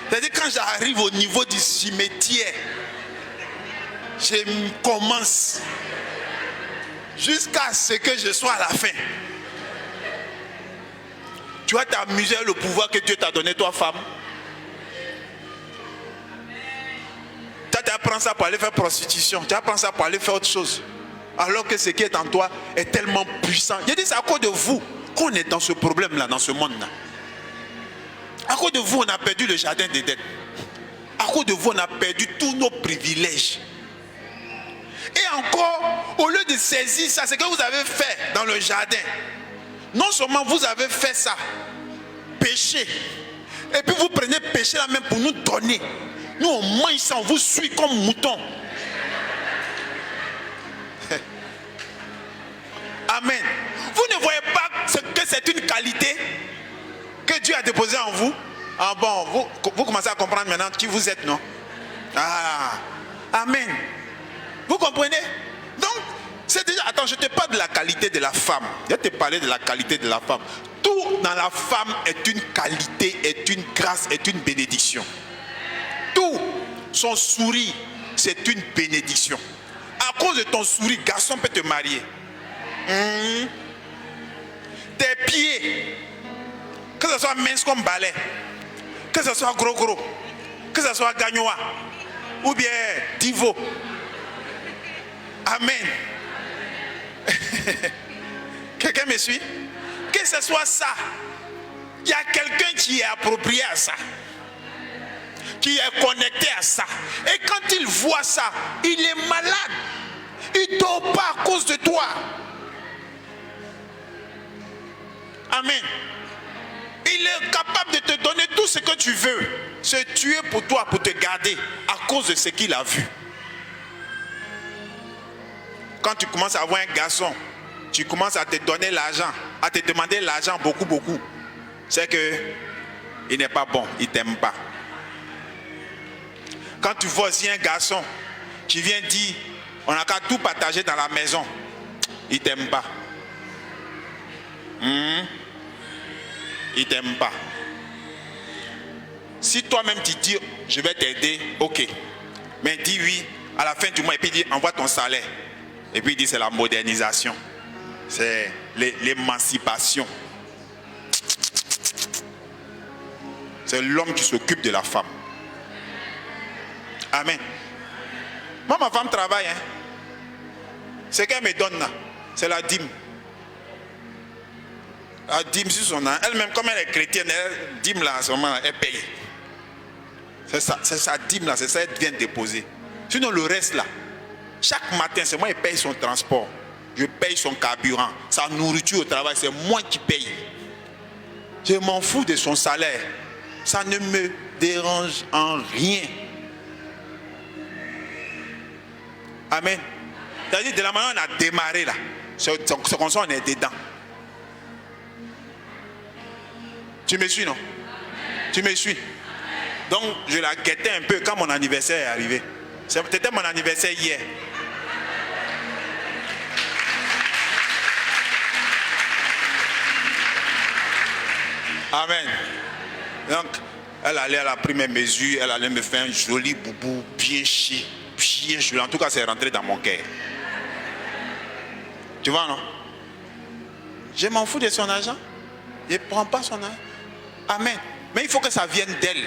C'est-à-dire quand j'arrive au niveau du cimetière, je commence jusqu'à ce que je sois à la fin. Tu vas t'amuser le pouvoir que Dieu t'a donné, toi femme. Tu apprends ça pour aller faire prostitution. Tu apprends ça pour aller faire autre chose. Alors que ce qui est en toi est tellement puissant. Je dis c'est à cause de vous qu'on est dans ce problème-là, dans ce monde-là. À cause de vous, on a perdu le jardin d'Éden. À cause de vous, on a perdu tous nos privilèges. Et encore, au lieu de saisir ça, c'est que vous avez fait dans le jardin. Non seulement vous avez fait ça, péché, et puis vous prenez péché là même pour nous donner. Nous on mange ça, on vous suit comme mouton. Amen. Vous ne voyez pas que c'est une qualité que Dieu a déposée en vous? Ah bon, vous commencez à comprendre maintenant qui vous êtes, non? Ah, amen. Vous comprenez? Donc, c'est déjà, attends, je te parle de la qualité de la femme. Je te parlais de la qualité de la femme. Tout dans la femme est une qualité, est une grâce, est une bénédiction. Tout, son sourire, c'est une bénédiction. À cause de ton sourire, garçon peut te marier. Tes pieds, que ce soit mince comme balai, que ce soit gros, que ce soit gagnois, ou bien divo. Amen. Quelqu'un me suit? Que ce soit ça, il y a quelqu'un qui est approprié à ça, qui est connecté à ça. Et quand il voit ça, il est malade. Il ne dort pas à cause de toi. Amen. Il est capable de te donner tout ce que tu veux, se tuer pour toi, pour te garder, à cause de ce qu'il a vu. Quand tu commences à avoir un garçon, tu commences à te donner l'argent, à te demander l'argent beaucoup, c'est que il n'est pas bon, il ne t'aime pas. Quand tu vois aussi un garçon qui vient dire, on n'a qu'à tout partager dans la maison, il ne t'aime pas. Il ne t'aime pas. Si toi-même tu dis, je vais t'aider, ok. Mais dis oui, à la fin du mois, et puis dis, envoie ton salaire. Et puis il dit, c'est la modernisation. C'est l'émancipation. C'est l'homme qui s'occupe de la femme. Amen. Moi, ma femme travaille. Hein. Ce qu'elle me donne là, c'est la dîme. La dîme sur son âme. Elle-même, comme elle est chrétienne, elle dîme là, à ce moment, elle paye. C'est sa dîme là, c'est ça qu'elle vient déposer. Sinon, le reste là, chaque matin, c'est moi qui paye son transport. Je paye son carburant, sa nourriture au travail, c'est moi qui paye. Je m'en fous de son salaire. Ça ne me dérange en rien. Amen. C'est-à-dire, de la manière dont on a démarré là, c'est comme ça on est dedans. Tu me suis, non? Tu me suis? Donc, je la guettais un peu quand mon anniversaire est arrivé. C'était mon anniversaire hier. Amen. Donc, elle allait à la première mesure, elle allait me faire un joli boubou, bien chic, bien joli. En tout cas, c'est rentré dans mon cœur. Tu vois, non? Je m'en fous de son argent. Je ne prends pas son argent. Amen. Mais il faut que ça vienne d'elle.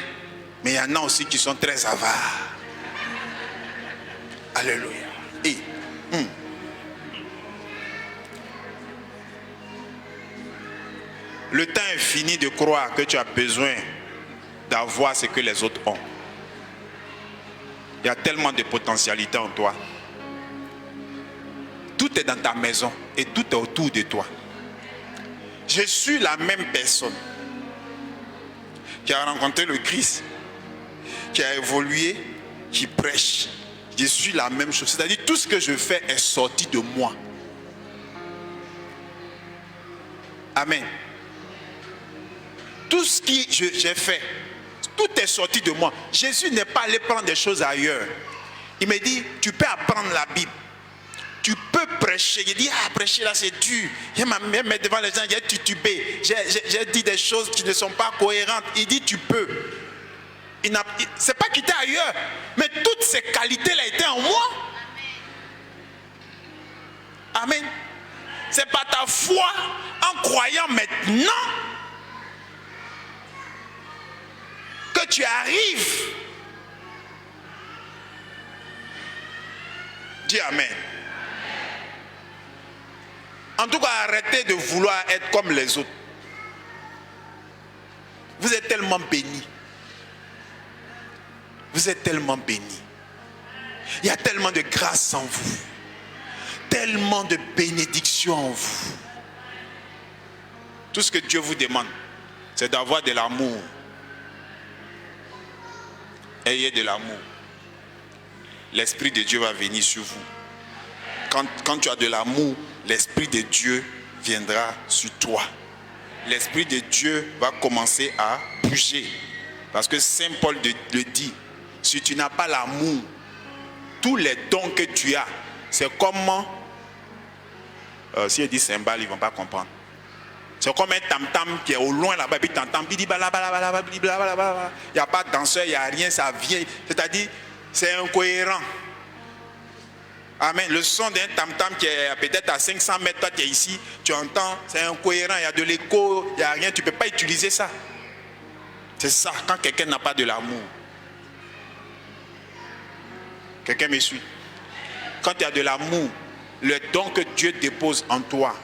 Mais il y en a aussi qui sont très avares. Alléluia. Et, le temps est fini de croire que tu as besoin d'avoir ce que les autres ont. Il y a tellement de potentialité en toi. Tout est dans ta maison et tout est autour de toi. Je suis la même personne qui a rencontré le Christ, qui a évolué, qui prêche. Je suis la même chose. C'est-à-dire tout ce que je fais est sorti de moi. Amen. Tout ce que j'ai fait, tout est sorti de moi. Jésus n'est pas allé prendre des choses ailleurs. Il me dit, tu peux apprendre la Bible. Tu peux prêcher. Il dit, prêcher là c'est dur. Il m'a mis devant les gens, j'ai titubé. J'ai dit des choses qui ne sont pas cohérentes. Il dit, tu peux. C'est pas qu'il était ailleurs. Mais toutes ces qualités-là étaient en moi. Amen. C'est par ta foi, en croyant maintenant, que tu arrives. Dis Amen. En tout cas, arrêtez de vouloir être comme les autres. Vous êtes tellement bénis. Vous êtes tellement bénis. Il y a tellement de grâce en vous. Tellement de bénédictions en vous. Tout ce que Dieu vous demande, c'est d'avoir de l'amour. Ayez de l'amour. L'Esprit de Dieu va venir sur vous. Quand tu as de l'amour, l'Esprit de Dieu viendra sur toi. L'Esprit de Dieu va commencer à bouger. Parce que Saint Paul le dit. Si tu n'as pas l'amour, tous les dons que tu as, c'est comment... si il dit cymbale, ils ne vont pas comprendre. C'est comme un tam-tam qui est au loin là-bas, puis tam-tam, il n'y a pas de danseur, il n'y a rien, ça vient. C'est-à-dire, c'est incohérent. Amen. Le son d'un tam-tam qui est peut-être à 500 mètres, toi tu es ici, tu entends, c'est incohérent, il y a de l'écho, il n'y a rien, tu ne peux pas utiliser ça. C'est ça, quand quelqu'un n'a pas de l'amour. Quelqu'un me suit? Quand il y a de l'amour, le don que Dieu dépose en toi.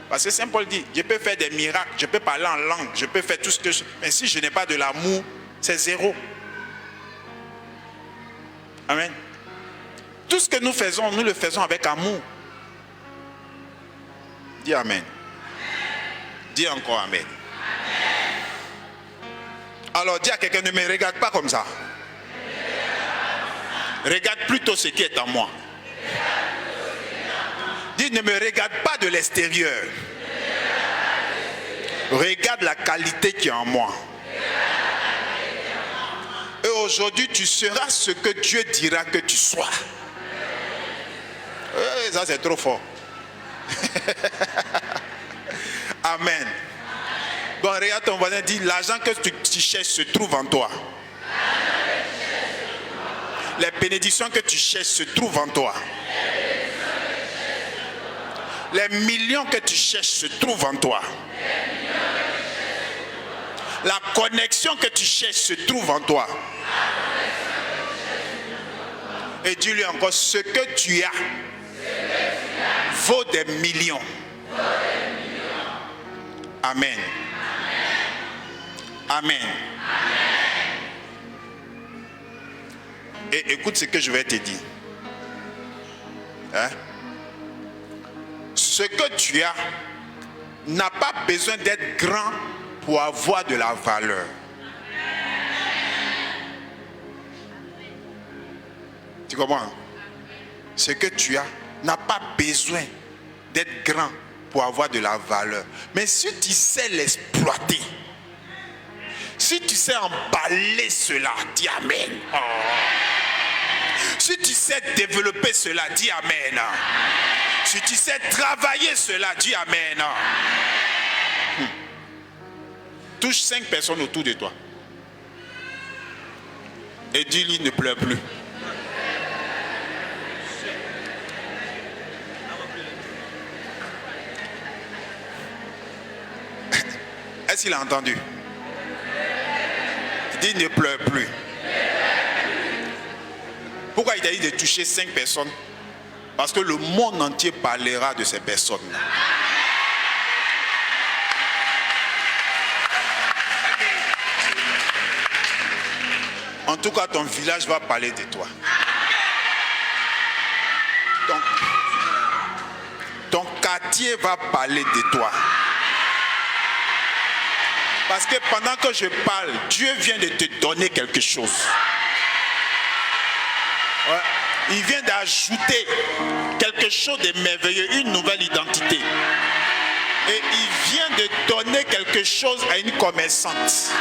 Parce que Saint Paul dit, je peux faire des miracles, je peux parler en langue, je peux faire tout ce que je... Mais si je n'ai pas de l'amour, c'est zéro. Amen. Tout ce que nous faisons, nous le faisons avec amour. Dis Amen. Dis encore Amen. Alors dis à quelqu'un, ne me regarde pas comme ça. Regarde plutôt ce qui est en moi. Dis, ne me regarde pas de l'extérieur. Regarde la qualité qui est en moi. Et aujourd'hui, tu seras ce que Dieu dira que tu sois. Ça, c'est trop fort. Amen. Bon, regarde ton voisin, dis, l'argent que tu cherches se trouve en toi. Les bénédictions que tu cherches se trouvent en toi. Les millions que tu cherches se trouvent en toi. La connexion que tu cherches se trouve en toi. Et dis-lui encore, ce que tu as vaut des millions. Amen. Amen. Et écoute ce que je vais te dire. Hein? Ce que tu as n'a pas besoin d'être grand pour avoir de la valeur. Tu comprends? Ce que tu as n'a pas besoin d'être grand pour avoir de la valeur. Mais si tu sais l'exploiter, si tu sais emballer cela, dis Amen. Oh. Si tu sais développer cela, dis Amen. Si tu sais travailler cela, dis Amen. Touche 5 personnes autour de toi. Et dis-lui, ne pleure plus. Est-ce qu'il a entendu? Il dit, ne pleure plus. Pourquoi il a dit de toucher 5 personnes? Parce que le monde entier parlera de ces personnes. En tout cas, ton village va parler de toi. Ton quartier va parler de toi. Parce que pendant que je parle, Dieu vient de te donner quelque chose. Ouais. Il vient d'ajouter quelque chose de merveilleux, une nouvelle identité. Et il vient de donner quelque chose à une commerçante.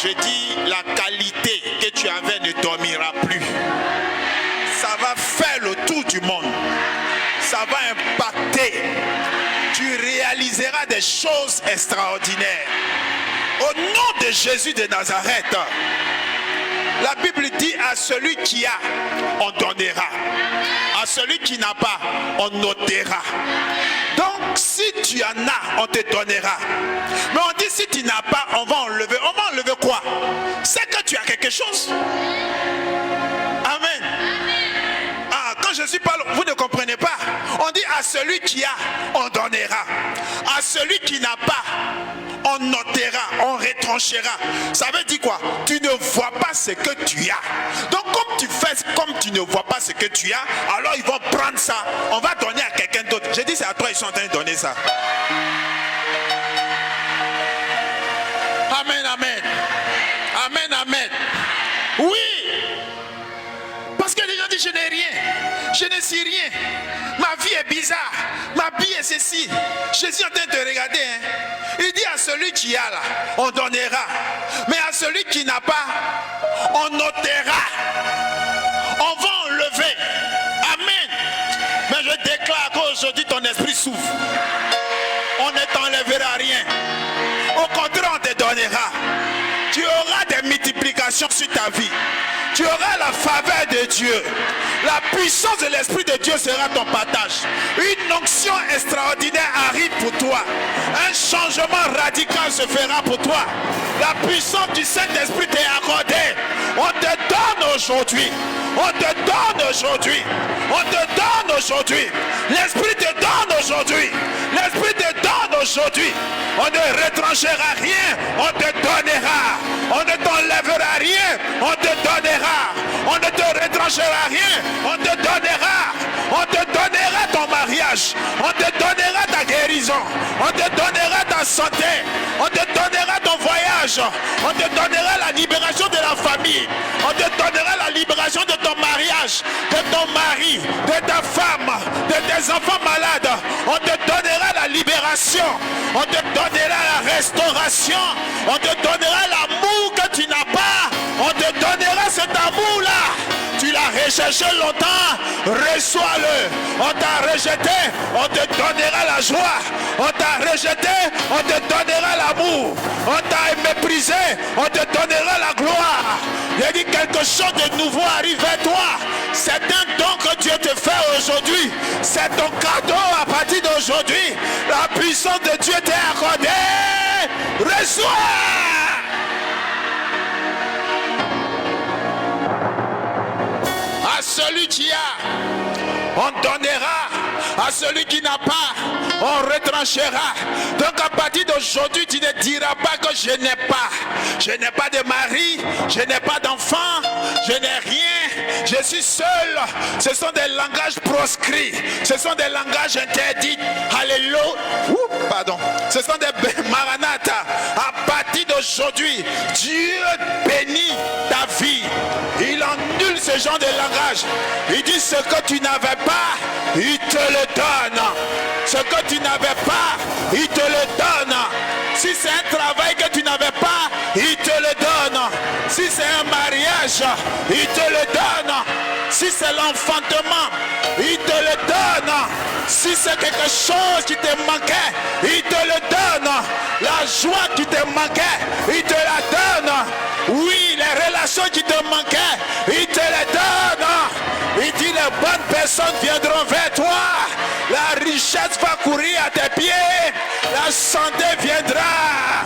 Je dis, la qualité que tu avais ne dormira plus. Ça va faire le tour du monde. Ça va impacter. Tu réaliseras des choses extraordinaires. Au nom de Jésus de Nazareth, la Bible dit à celui qui a, on donnera. À celui qui n'a pas, on notera. Donc, si tu en as, on te donnera. Mais on dit, si tu n'as pas, on va enlever. On va enlever quoi? C'est que tu as quelque chose. Amen. Ah, quand Jésus parle, vous ne comprenez pas. On dit à celui qui a, on donnera. À celui qui n'a pas, on notera, on retranchera. Ça veut dire quoi? Tu ne vois pas ce que tu as. Donc comme tu fais comme tu ne vois pas ce que tu as, alors ils vont prendre ça, on va donner à quelqu'un d'autre. J'ai dit c'est à toi, ils sont en train de donner ça. Amen, amen. Amen, amen. Oui. Parce que les gens disent je n'ai rien, je ne sais rien. Ma vie est bizarre, ma vie est ceci. Jésus est en train de regarder. Il dit à celui qui a là, on donnera. Mais à celui qui n'a pas, on notera. On va enlever. Amen. Mais je déclare qu'aujourd'hui ton esprit souffre. On ne t'enlèvera rien. Au contraire, on te donnera. Tu auras des multiplications sur ta vie. Tu auras la faveur de Dieu. La puissance de l'Esprit de Dieu sera ton partage. Une onction extraordinaire arrive pour toi. Un changement radical se fera pour toi. La puissance du Saint-Esprit t'est accordée. On te donne aujourd'hui. On te donne aujourd'hui. On te donne aujourd'hui. L'Esprit te donne aujourd'hui. L'Esprit te donne aujourd'hui. On ne retranchera rien. On te donnera. On ne t'enlèvera rien. On te donnera. On ne te retranchera rien. On te donnera. On te donnera ton mariage. On te donnera ta guérison. On te donnera ta santé. On te donnera ton voyage. On te donnera la libération de la famille. On te donnera la libération de ton mariage, de ton mari, de ta femme, de tes enfants malades. On te donnera la libération. On te donnera la restauration. On te donnera l'amour que tu n'as pas. On te donnera cet amour-là. Tu l'as recherché longtemps, reçois-le. On t'a rejeté, on te donnera la joie. On t'a rejeté, on te donnera l'amour. On t'a méprisé, on te donnera la gloire. Il a dit quelque chose de nouveau arrive vers toi. C'est un don que Dieu te fait aujourd'hui. C'est ton cadeau à partir d'aujourd'hui. La puissance de Dieu t'est accordée. Reçois. À celui qui a, on donnera. À celui qui qui n'a pas, on retranchera. Donc à partir d'aujourd'hui, tu ne diras pas que je n'ai pas. Je n'ai pas de mari, je n'ai pas d'enfant, je n'ai rien, je suis seul. Ce sont des langages proscrits, ce sont des langages interdits. Alléluia. Pardon. Ce sont des maranatha. À partir d'aujourd'hui, Dieu bénit ta vie. Il annule ce genre de langage. Il dit ce que tu n'avais pas, il te le donne. Ce que tu n'avais pas, il te le donne. Si c'est un travail que tu n'avais pas, il te le donne. Si c'est un mariage, il te le donne. Si c'est l'enfantement, il te le donne. Si c'est quelque chose qui te manquait, il te le donne. La joie qui te manquait, il te la donne. Oui, les relations qui te manquaient, il te les donne. Il dit les bonnes personnes viendront vers toi. La richesse va courir à tes pieds. La santé viendra.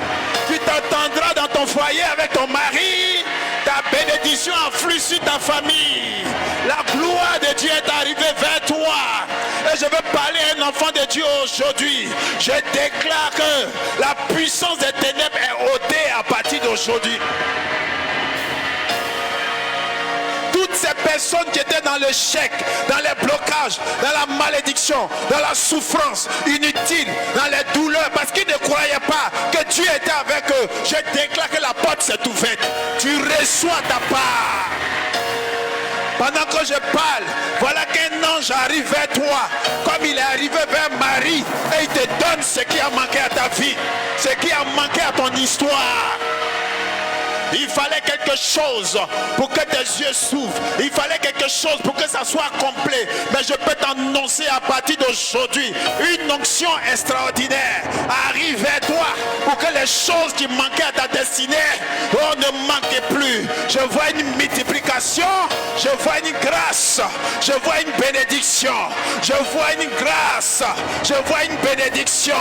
Tu t'entendras dans ton foyer avec ton mari. Ta bénédiction afflue sur ta famille. La gloire de Dieu est arrivée vers toi. Et je veux parler à un enfant de Dieu aujourd'hui. Je déclare que la puissance des ténèbres est ôtée à partir d'aujourd'hui. Toutes ces personnes qui étaient dans le chèque, dans les blocages, dans la malédiction, dans la souffrance inutile, dans les douleurs, parce qu'ils ne croyaient pas que Dieu était avec eux, je déclare que la porte s'est ouverte. Tu reçois ta part. Pendant que je parle, voilà qu'un ange arrive vers toi, comme il est arrivé vers Marie, et il te donne ce qui a manqué à ta vie, ce qui a manqué à ton histoire. Il fallait quelque chose pour que tes yeux s'ouvrent. Il fallait quelque chose pour que ça soit complet. Mais je peux t'annoncer à partir d'aujourd'hui, une onction extraordinaire arrive vers toi pour que les choses qui manquaient à ta destinée ne manquent plus. Je vois une multiplication, je vois une grâce, je vois une bénédiction, je vois une grâce, je vois une bénédiction,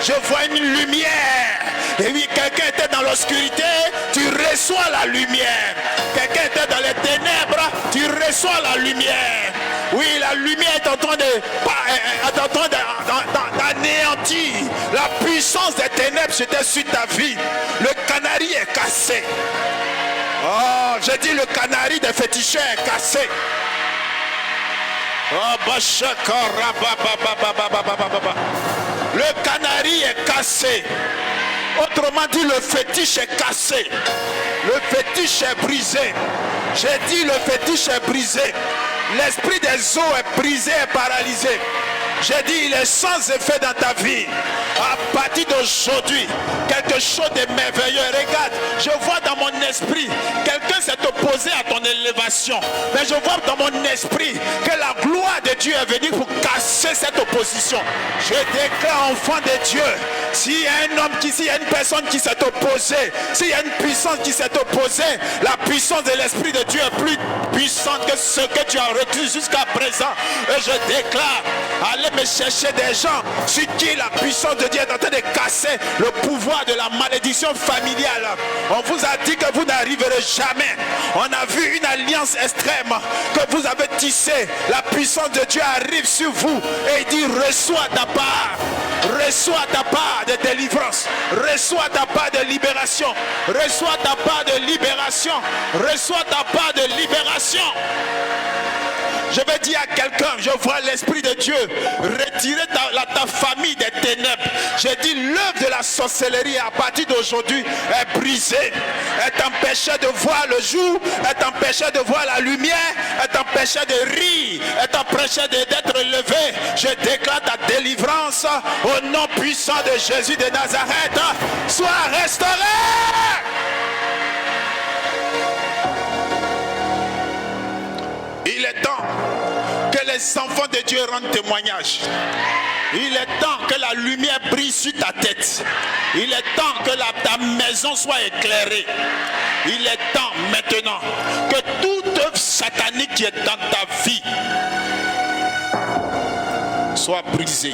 je vois une lumière. Et oui, quelqu'un était dans l'obscurité, tu reçois la lumière. Quelqu'un était dans les ténèbres, tu reçois la lumière. Oui, la lumière est en train d'anéantir la puissance des ténèbres. C'était sur ta vie. Le canari est cassé. Oh, j'ai dit le canari des féticheurs est cassé. Oh, le canari est cassé. Autrement dit, le fétiche est cassé. Le fétiche est brisé. J'ai dit le fétiche est brisé. L'esprit des eaux est brisé et paralysé. J'ai dit il est sans effet dans ta vie. À partir d'aujourd'hui, quelque chose de merveilleux. Regarde, je vois dans mon esprit, quelqu'un s'est opposé à ton élévation. Mais je vois dans mon esprit que la gloire de Dieu est venue pour casser cette opposition. Je déclare enfant de Dieu, s'il y a un homme s'il y a une personne qui s'est opposée, s'il y a une puissance qui s'est opposée, la puissance de l'Esprit de Dieu est plus puissante que ce que tu as retenu jusqu'à présent. Et je déclare, allez me chercher des gens sur qui la puissance de Dieu est en train de casser le pouvoir de la malédiction familiale. On vous a dit que vous n'arriverez jamais. On a vu une alliance extrême que vous avez tissée. La puissance de Dieu arrive sur vous et il dit reçois ta part. Reçois ta part de délivrance. Reçois ta part de libération. Reçois ta part de libération. Reçois ta part de libération. Je vais dire à quelqu'un, je vois l'Esprit de Dieu retirer ta famille des ténèbres. J'ai dit l'œuvre de la sorcellerie à partir d'aujourd'hui est brisée. Elle t'empêchait de voir le jour, elle t'empêchait de voir la lumière, elle t'empêchait de rire, elle t'empêchait d'être élevé. Je déclare ta délivrance au nom puissant de Jésus de Nazareth. Sois restauré. Il est temps que les enfants de Dieu rendent témoignage. Il est temps que la lumière brille sur ta tête. Il est temps que ta maison soit éclairée. Il est temps maintenant que toute œuvre satanique qui est dans ta vie soit brisée.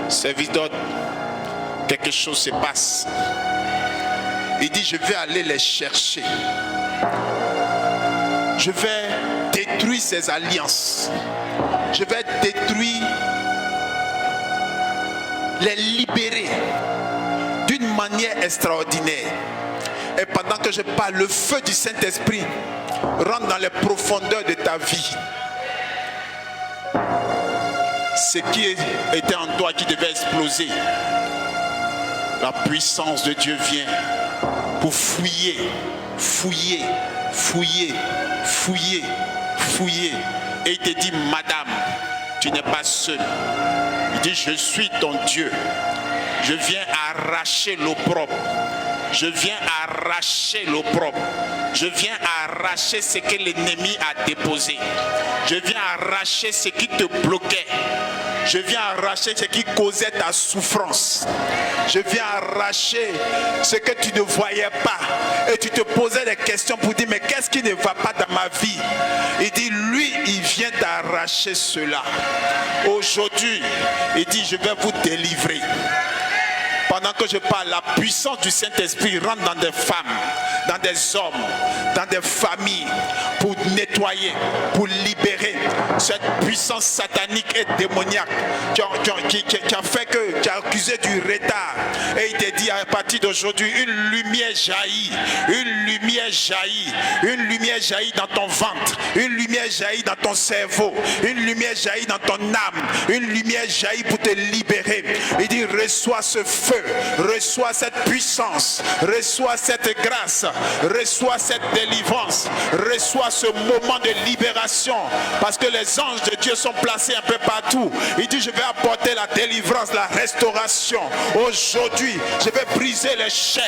Service d'ordre, quelque chose se passe. Il dit je vais aller les chercher. Je vais détruire ces alliances. je vais détruire, les libérer d'une manière extraordinaire. Et pendant que je parle, le feu du Saint-Esprit rentre dans les profondeurs de ta vie. Ce qui était en toi qui devait exploser, la puissance de Dieu vient pour fouiller, fouiller, fouiller, fouiller, fouiller. Et il te dit, madame, tu n'es pas seule. Il dit, je suis ton Dieu. Je viens arracher l'opprobre. Je viens arracher l'opprobre. Je viens arracher ce que l'ennemi a déposé. Je viens arracher ce qui te bloquait. Je viens arracher ce qui causait ta souffrance. Je viens arracher ce que tu ne voyais pas. Et tu te posais des questions pour dire, mais qu'est-ce qui ne va pas dans ma vie? Il dit, lui, il vient d'arracher cela. Aujourd'hui, il dit, je vais vous délivrer. Pendant que je parle, la puissance du Saint-Esprit rentre dans des femmes, dans des hommes, dans des familles, pour nettoyer, pour libérer cette puissance satanique et démoniaque qui a fait que tu as accusé du retard. Et il te dit, à partir d'aujourd'hui, une lumière jaillit, une lumière jaillit, une lumière jaillit dans ton ventre, une lumière jaillit dans ton cerveau, une lumière jaillit dans ton âme, une lumière jaillit pour te libérer. Il dit, reçois ce feu. Reçois cette puissance, reçois cette grâce, reçois cette délivrance, reçois ce moment de libération, parce que les anges de Dieu sont placés un peu partout. Il dit, je vais apporter la délivrance, la restauration. Aujourd'hui, je vais briser les chaînes,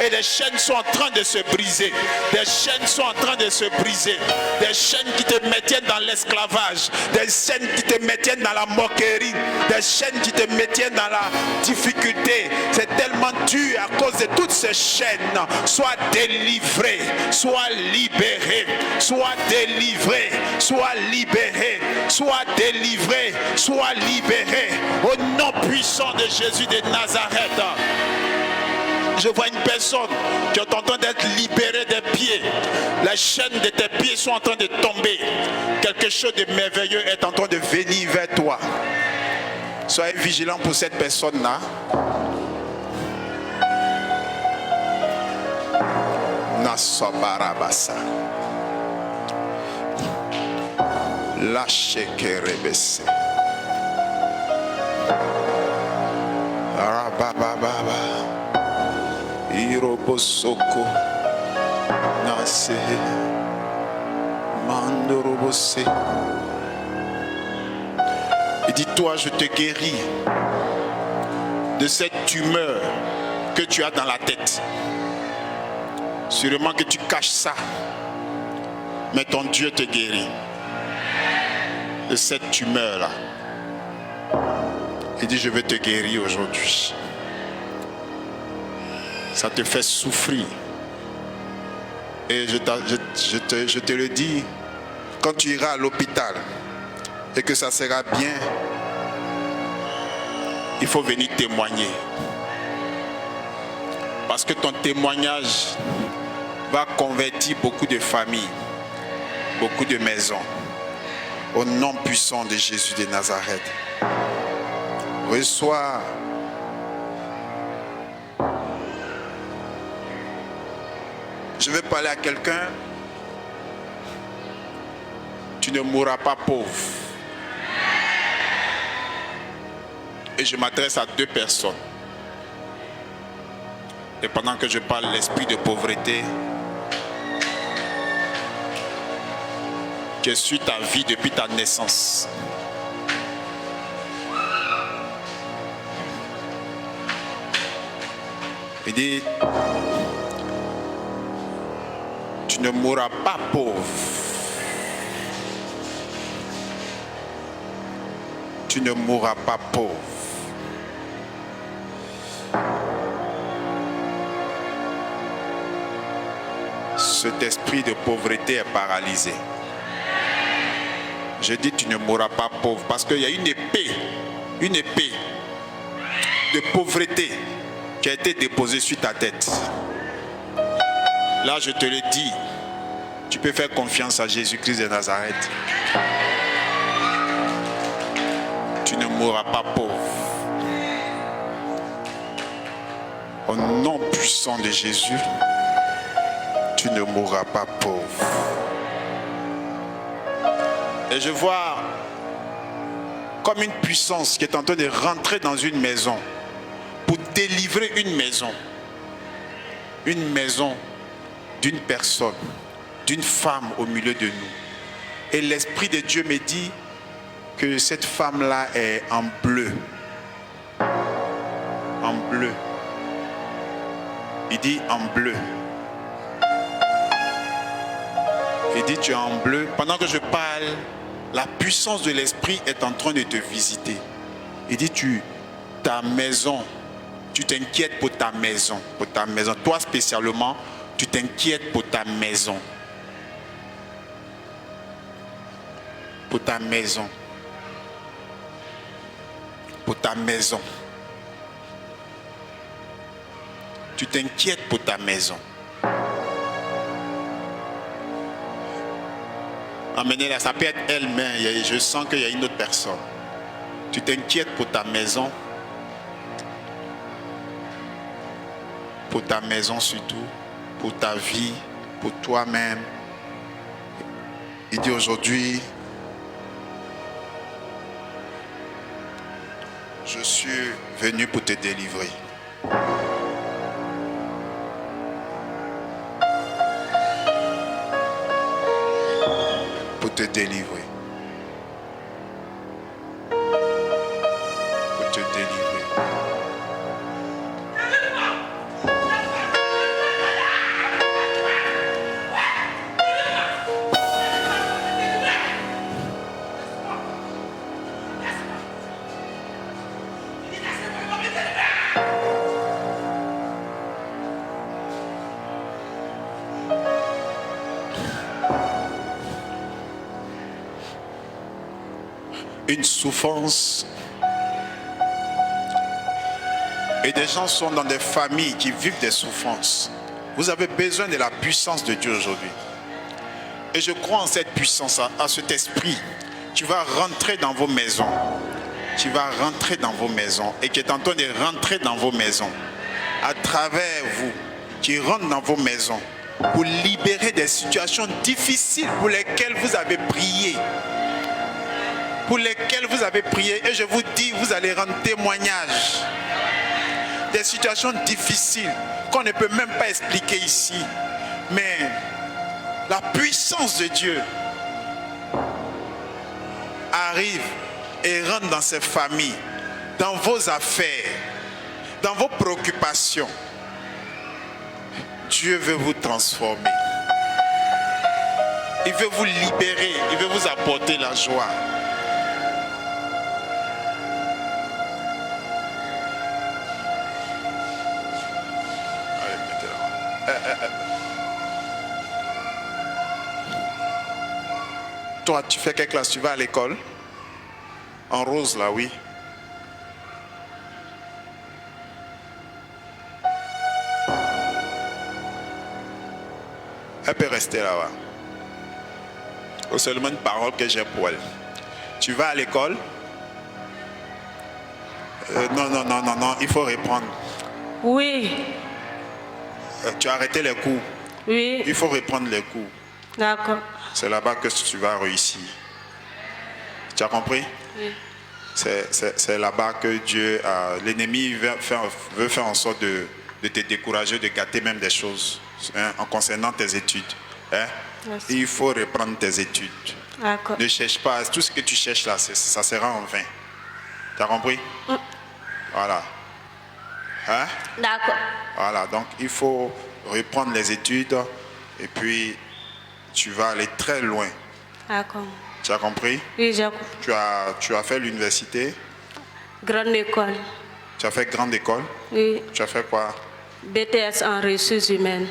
et les chaînes sont en train de se briser. Des chaînes sont en train de se briser. Des chaînes qui te maintiennent dans l'esclavage, des chaînes qui te maintiennent dans la moquerie, des chaînes qui te maintiennent dans la difficulté. C'est tellement dur à cause de toutes ces chaînes. Sois délivré, sois libéré, sois délivré, sois libéré, sois délivré, sois libéré. Au nom puissant de Jésus de Nazareth. Je vois une personne qui est en train d'être libérée des pieds. Les chaînes de tes pieds sont en train de tomber. Quelque chose de merveilleux est en train de venir vers toi. Soyez vigilants pour cette personne-là. Nasabarabasa. Lâchez kerebese. Arabababa. Irobosoko. Nase. Mandorobose. Et dis-toi, je te guéris de cette tumeur que tu as dans la tête. Sûrement que tu caches ça, mais ton Dieu te guérit de cette tumeur-là. Il dit, je vais te guérir aujourd'hui. Ça te fait souffrir. Et je te le dis, quand tu iras à l'hôpital et que ça sera bien, il faut venir témoigner. Parce que ton témoignage va convertir beaucoup de familles, beaucoup de maisons. Au nom puissant de Jésus de Nazareth. Reçois. Je vais parler à quelqu'un. Tu ne mourras pas pauvre. Et je m'adresse à deux personnes. Et pendant que je parle, l'esprit de pauvreté qui suit ta vie depuis ta naissance. Il dit, tu ne mourras pas pauvre. Tu ne mourras pas pauvre. Cet esprit de pauvreté est paralysé. Je dis, tu ne mourras pas pauvre, parce qu'il y a une épée de pauvreté qui a été déposée sur ta tête. Là, je te le dis, tu peux faire confiance à Jésus-Christ de Nazareth. Tu ne mourras pas pauvre. Au nom puissant de Jésus, tu ne mourras pas pauvre. Et je vois comme une puissance qui est en train de rentrer dans une maison pour délivrer une maison. Une maison d'une personne, d'une femme au milieu de nous. Et l'Esprit de Dieu me dit que cette femme-là est en bleu. En bleu. Il dit en bleu. Il dit tu es en bleu. Pendant que je parle, la puissance de l'Esprit est en train de te visiter. Il dit ta maison, tu t'inquiètes pour ta maison. Pour ta maison. Toi spécialement, tu t'inquiètes pour ta maison. Pour ta maison. Pour ta maison. Tu t'inquiètes pour ta maison. Emmenez-la, ça peut être elle-même. Je sens qu'il y a une autre personne. Tu t'inquiètes pour ta maison. Pour ta maison surtout. Pour ta vie. Pour toi-même. Il dit aujourd'hui, je suis venu pour te délivrer. Pour te délivrer. Pour te délivrer. Une souffrance. Et des gens sont dans des familles qui vivent des souffrances. Vous avez besoin de la puissance de Dieu aujourd'hui. Et je crois en cette puissance, à cet esprit. Tu vas rentrer dans vos maisons. Tu vas rentrer dans vos maisons. Et qui est en train de rentrer dans vos maisons. À travers vous. Qui rentre dans vos maisons. Pour libérer des situations difficiles pour lesquelles vous avez prié. Pour lesquels vous avez prié, et je vous dis, vous allez rendre témoignage des situations difficiles qu'on ne peut même pas expliquer ici, mais la puissance de Dieu arrive et rentre dans ces familles, dans vos affaires, dans vos préoccupations. Dieu veut vous transformer, il veut vous libérer, il veut vous apporter la joie. Toi, tu fais quelle classe? Tu vas à l'école? En rose, là, oui. Elle peut rester là-bas. C'est seulement une parole que j'ai pour elle. Tu vas à l'école? Non, il faut reprendre. Oui. Tu as arrêté les cours? Oui. Il faut reprendre les cours. D'accord. C'est là-bas que tu vas réussir. Tu as compris? Oui. C'est là-bas que Dieu, l'ennemi veut faire en sorte de te décourager, de gâter même des choses, hein, en concernant tes études. Hein? Il faut reprendre tes études. D'accord. Ne cherche pas, tout ce que tu cherches là, ça sera en vain. Tu as compris? Voilà. Hein? D'accord. Voilà, donc il faut reprendre les études et puis tu vas aller très loin. D'accord. Tu as compris? Oui, j'ai compris. Tu as fait l'université? Grande école. Tu as fait grande école? Oui. Tu as fait quoi? BTS en ressources humaines.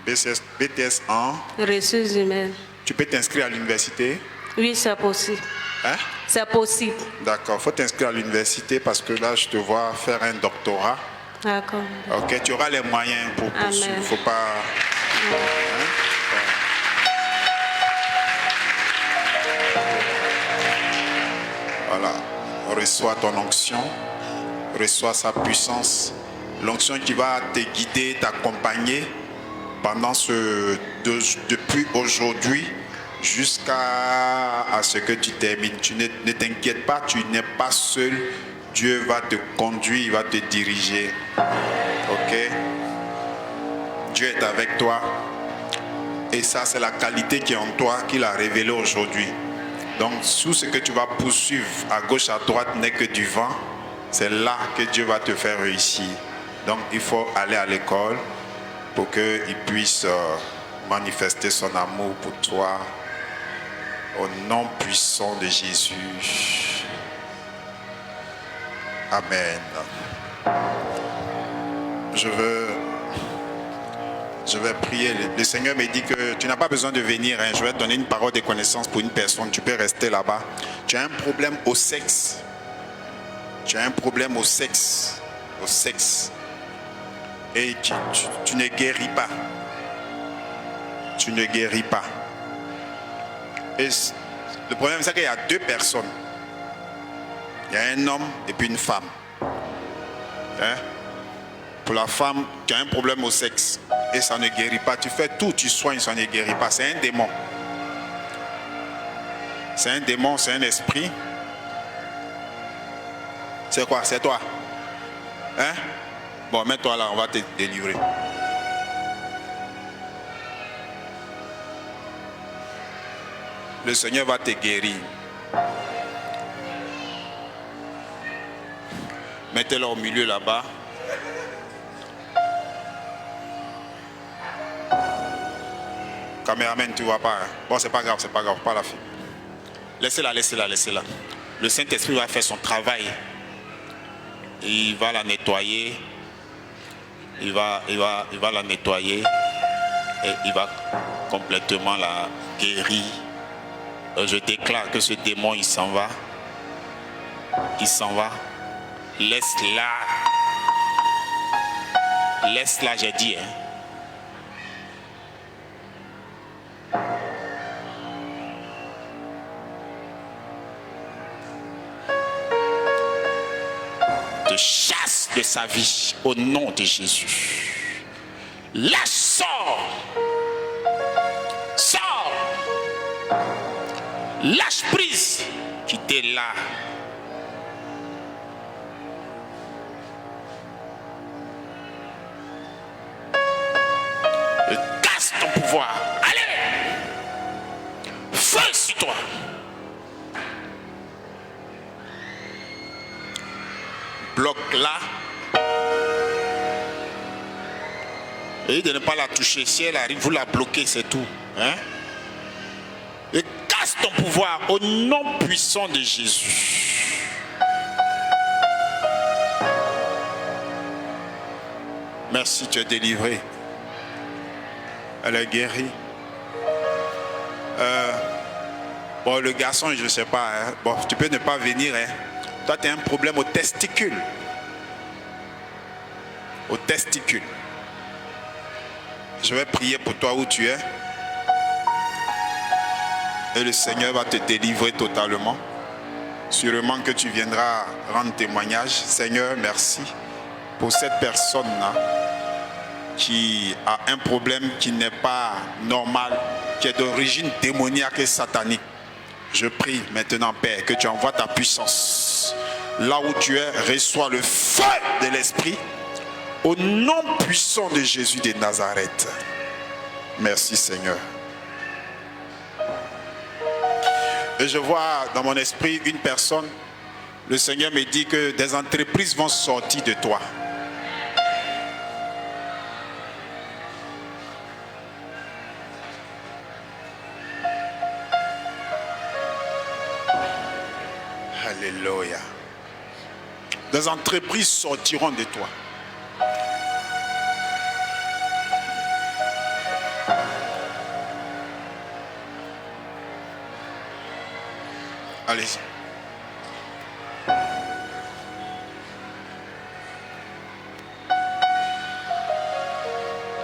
BTS en? Ressources humaines. Tu peux t'inscrire à l'université? Oui, c'est possible. Hein? C'est possible. D'accord, il faut t'inscrire à l'université parce que là, je te vois faire un doctorat. D'accord. Ok, tu auras les moyens pour poursuivre. Il ne faut pas... Hein? Voilà. reçois ton onction, reçois sa puissance, l'onction qui va te guider, t'accompagner pendant depuis aujourd'hui jusqu'à ce que tu termines. Tu ne t'inquiètes pas, tu n'es pas seul. Dieu va te conduire, il va te diriger. Ok? Dieu est avec toi. Et ça, c'est la qualité qui est en toi qu'il a révélée aujourd'hui. Donc, tout ce que tu vas poursuivre à gauche, à droite n'est que du vent. C'est là que Dieu va te faire réussir. Donc, il faut aller à l'école pour qu'il puisse manifester son amour pour toi. Au nom puissant de Jésus. Amen. Je vais prier. Le Seigneur me dit que tu n'as pas besoin de venir. Je vais te donner une parole de connaissance pour une personne. Tu peux rester là-bas. Tu as un problème au sexe. Tu as un problème au sexe. Au sexe. Et tu ne guéris pas. Tu ne guéris pas. Et le problème, c'est qu'il y a deux personnes. Il y a un homme et puis une femme. Hein? Pour la femme, tu as un problème au sexe et ça ne guérit pas. Tu fais tout, tu soignes, ça ne guérit pas. C'est un démon. C'est un démon, c'est un esprit. C'est quoi? C'est toi? Hein? Bon, mets-toi là, on va te délivrer. Le Seigneur va te guérir. Mettez-le au milieu là-bas. Caméraman, tu vois pas. Hein? Bon, c'est pas grave, pas la fille. Laissez-la. Le Saint-Esprit va faire son travail. Il va la nettoyer. Il va la nettoyer. Et il va complètement la guérir. Je déclare que ce démon, il s'en va. Il s'en va. Laisse-la. Laisse-la, j'ai dit. Hein. Te chasse de sa vie au nom de Jésus. Lâche, sors. Sors. Lâche prise qui t'est là. Casse ton pouvoir. Allez. Feu sur toi. Bloque-la. Et de ne pas la toucher. Si elle arrive, vous la bloquez, c'est tout. Hein? Et casse ton pouvoir au nom puissant de Jésus. Merci, tu es délivré. Elle est guérie. Bon, le garçon, je ne sais pas. Hein. Bon, tu peux ne pas venir. Hein. Toi, tu as un problème au testicule. Au testicule. Je vais prier pour toi où tu es. Et le Seigneur va te délivrer totalement. Sûrement que tu viendras rendre témoignage. Seigneur, merci pour cette personne-là qui a un problème qui n'est pas normal, qui est d'origine démoniaque et satanique. Je prie maintenant, Père, que tu envoies ta puissance. Là où tu es, reçois le feu de l'Esprit. Au nom puissant de Jésus de Nazareth. Merci, Seigneur. Et je vois dans mon esprit une personne. Le Seigneur me dit que des entreprises vont sortir de toi. Alléluia. Des entreprises sortiront de toi. Allez-y.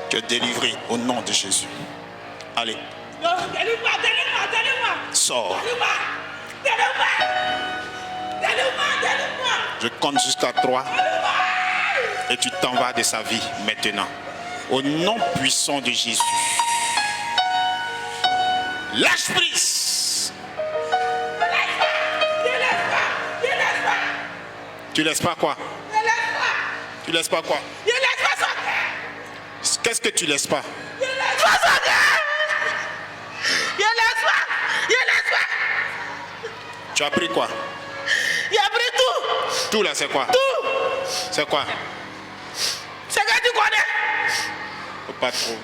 Tu es délivré au nom de Jésus. Allez. Non, délivre-moi. Sors. Je compte jusqu'à 3. Et tu t'en vas de sa vie maintenant. Au nom puissant de Jésus. Lâche prise. Tu laisses pas quoi? Tu laisses pas quoi? Qu'est-ce que tu laisses pas? Tu as pris quoi? Il a pris tout. Tout là, c'est quoi? Tout. C'est quoi? C'est que tu connais. Faut pas trop.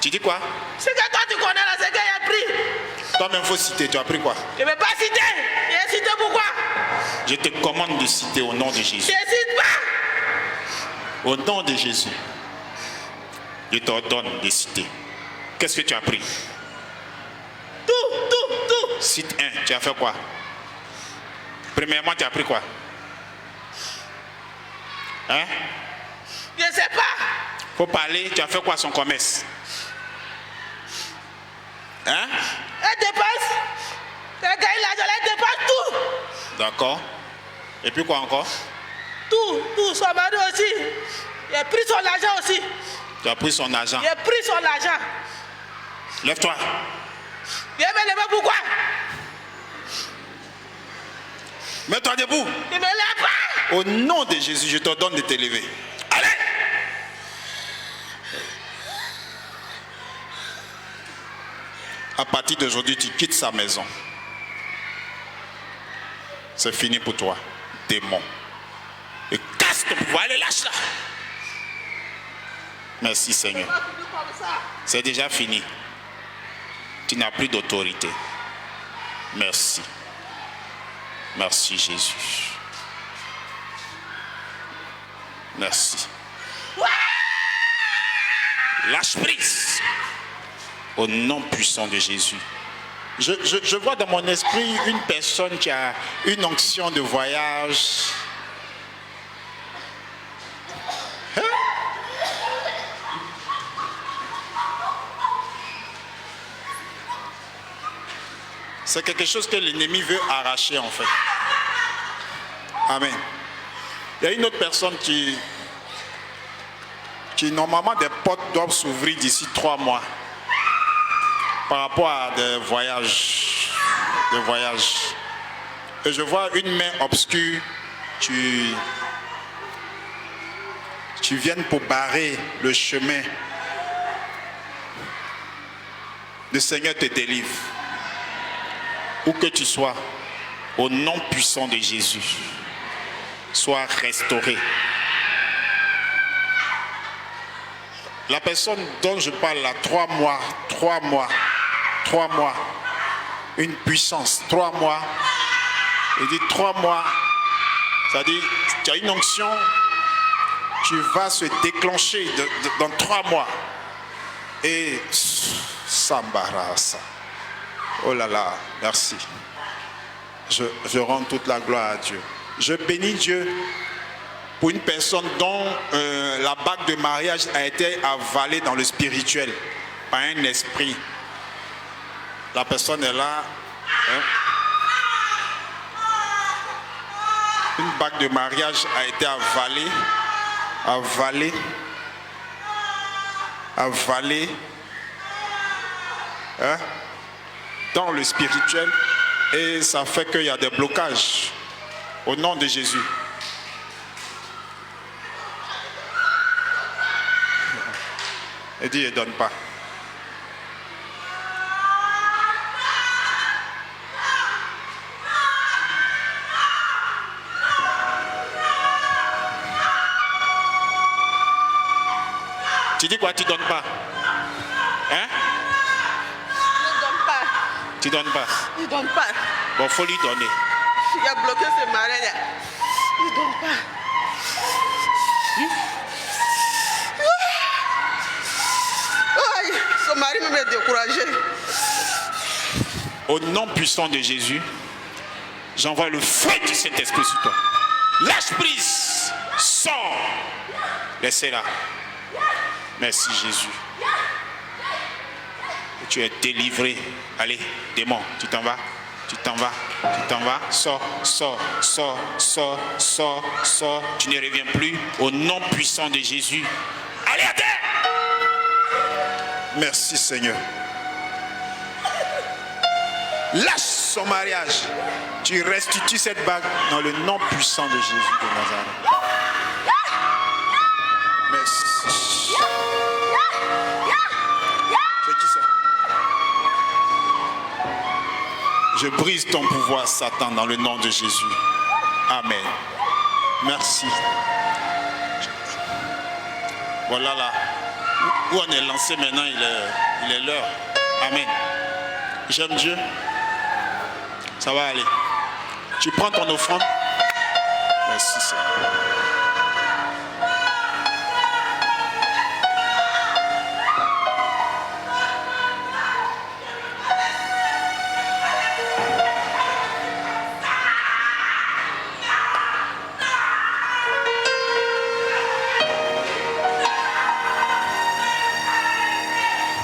Tu dis quoi? C'est que toi tu connais là, c'est qu'il a pris. Toi-même, faut citer. Tu as pris quoi? Je ne vais pas citer. Je vais citer pourquoi? Je te commande de citer au nom de Jésus. Je ne cite pas. Au nom de Jésus. Je t'ordonne de citer. Qu'est-ce que tu as pris? Tout. Cite un. Tu as fait quoi? Premièrement, tu as pris quoi? Hein? Je ne sais pas. Faut parler. Tu as fait quoi son commerce? Hein? Elle dépense. Elle gagne l'argent, elle dépense tout. D'accord. Et puis quoi encore? Tout. Son mari aussi. Il a pris son argent aussi. Tu as pris son argent. Il a pris son argent. Lève-toi. Il me lever pourquoi? Mets-toi debout. Il me lève pas. Au nom de Jésus, je te donne de te lever. Allez! À partir d'aujourd'hui, tu quittes sa maison. C'est fini pour toi, démon. Et casse ton pouvoir. Allez, lâche-la. Merci Seigneur. C'est déjà fini. Tu n'as plus d'autorité. Merci. Merci Jésus. Merci. Lâche prise. Au nom puissant de Jésus. Je vois dans mon esprit une personne qui a une onction de voyage. Hein? C'est quelque chose que l'ennemi veut arracher en fait. Amen. Il y a une autre personne qui normalement des portes doivent s'ouvrir d'ici 3 mois. Par rapport à des voyages. Et je vois une main obscure. Tu viennes pour barrer le chemin. Le Seigneur te délivre. Où que tu sois, au nom puissant de Jésus, sois restauré. La personne dont je parle là, 3 mois, une puissance, 3 mois, il dit 3 mois, c'est-à-dire tu as une onction, tu vas se déclencher dans 3 mois. Et Sambarasa. Oh là là, merci. Je rends toute la gloire à Dieu. Je bénis Dieu pour une personne dont la bague de mariage a été avalée dans le spirituel par un esprit. La personne est là. Hein? Une bague de mariage a été avalée. Hein? Dans le spirituel, et ça fait qu'il y a des blocages au nom de Jésus. Et Dieu ne donne pas. Tu dis quoi? Tu ne donnes pas? Hein? Tu donnes pas? Il donne pas. Bon, faut lui donner. Il a bloqué ce mariage. Il donne pas. Aïe, son mari me découragé. Au nom puissant de Jésus, j'envoie le feu du Saint-Esprit sur toi. Lâche prise. Sors. Laissez-la. Merci Jésus. Tu es délivré. Allez, démon, tu t'en vas. Tu t'en vas. Tu t'en vas, sors, sors, sors, sors, sors, sors. Tu ne reviens plus au nom puissant de Jésus. Allez à terre! Merci Seigneur. Lâche son mariage. Tu restitues cette bague dans le nom puissant de Jésus de Nazareth. Merci. C'est qui ça? Je brise ton pouvoir, Satan, dans le nom de Jésus. Amen. Merci. Voilà là. Où on est lancé maintenant, il est l'heure. Amen. J'aime Dieu. Ça va aller. Tu prends ton offrande. Merci Seigneur.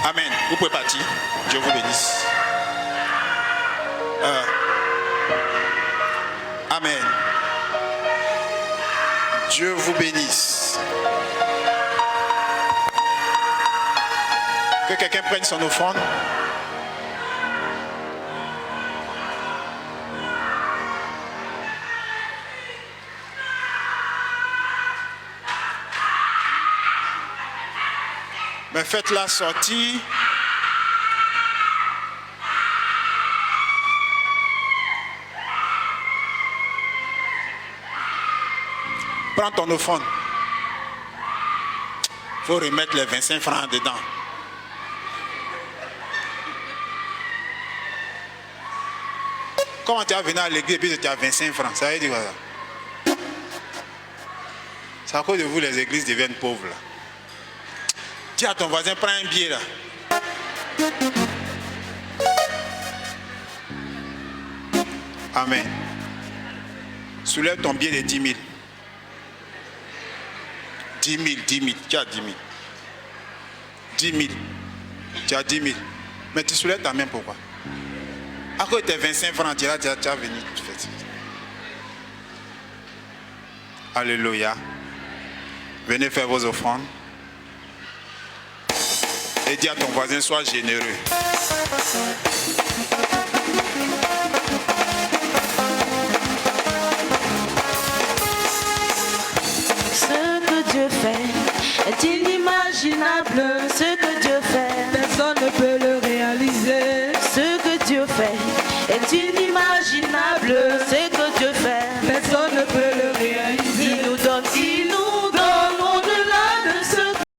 Amen. Vous pouvez partir. Dieu vous bénisse. Amen. Dieu vous bénisse. Que quelqu'un prenne son offrande. Mais faites-la sortir. Prends ton offrande. Il faut remettre les 25 francs dedans. Comment tu es venu à l'église et puis tu as 25 francs? Ça veut dire quoi ça? C'est à cause de vous les églises deviennent pauvres là. Dis à ton voisin, prends un billet là. Amen. Soulève ton billet de 10 000. 10 000, 10 000. Tu as 10 000. 10 000. Tu as 10 000. Mais tu soulèves ta main pourquoi? À cause de tes 25 francs, tu as venu. Alléluia. Venez faire vos offrandes. Et dis à ton voisin, sois généreux. Ce que Dieu fait est inimaginable. Ce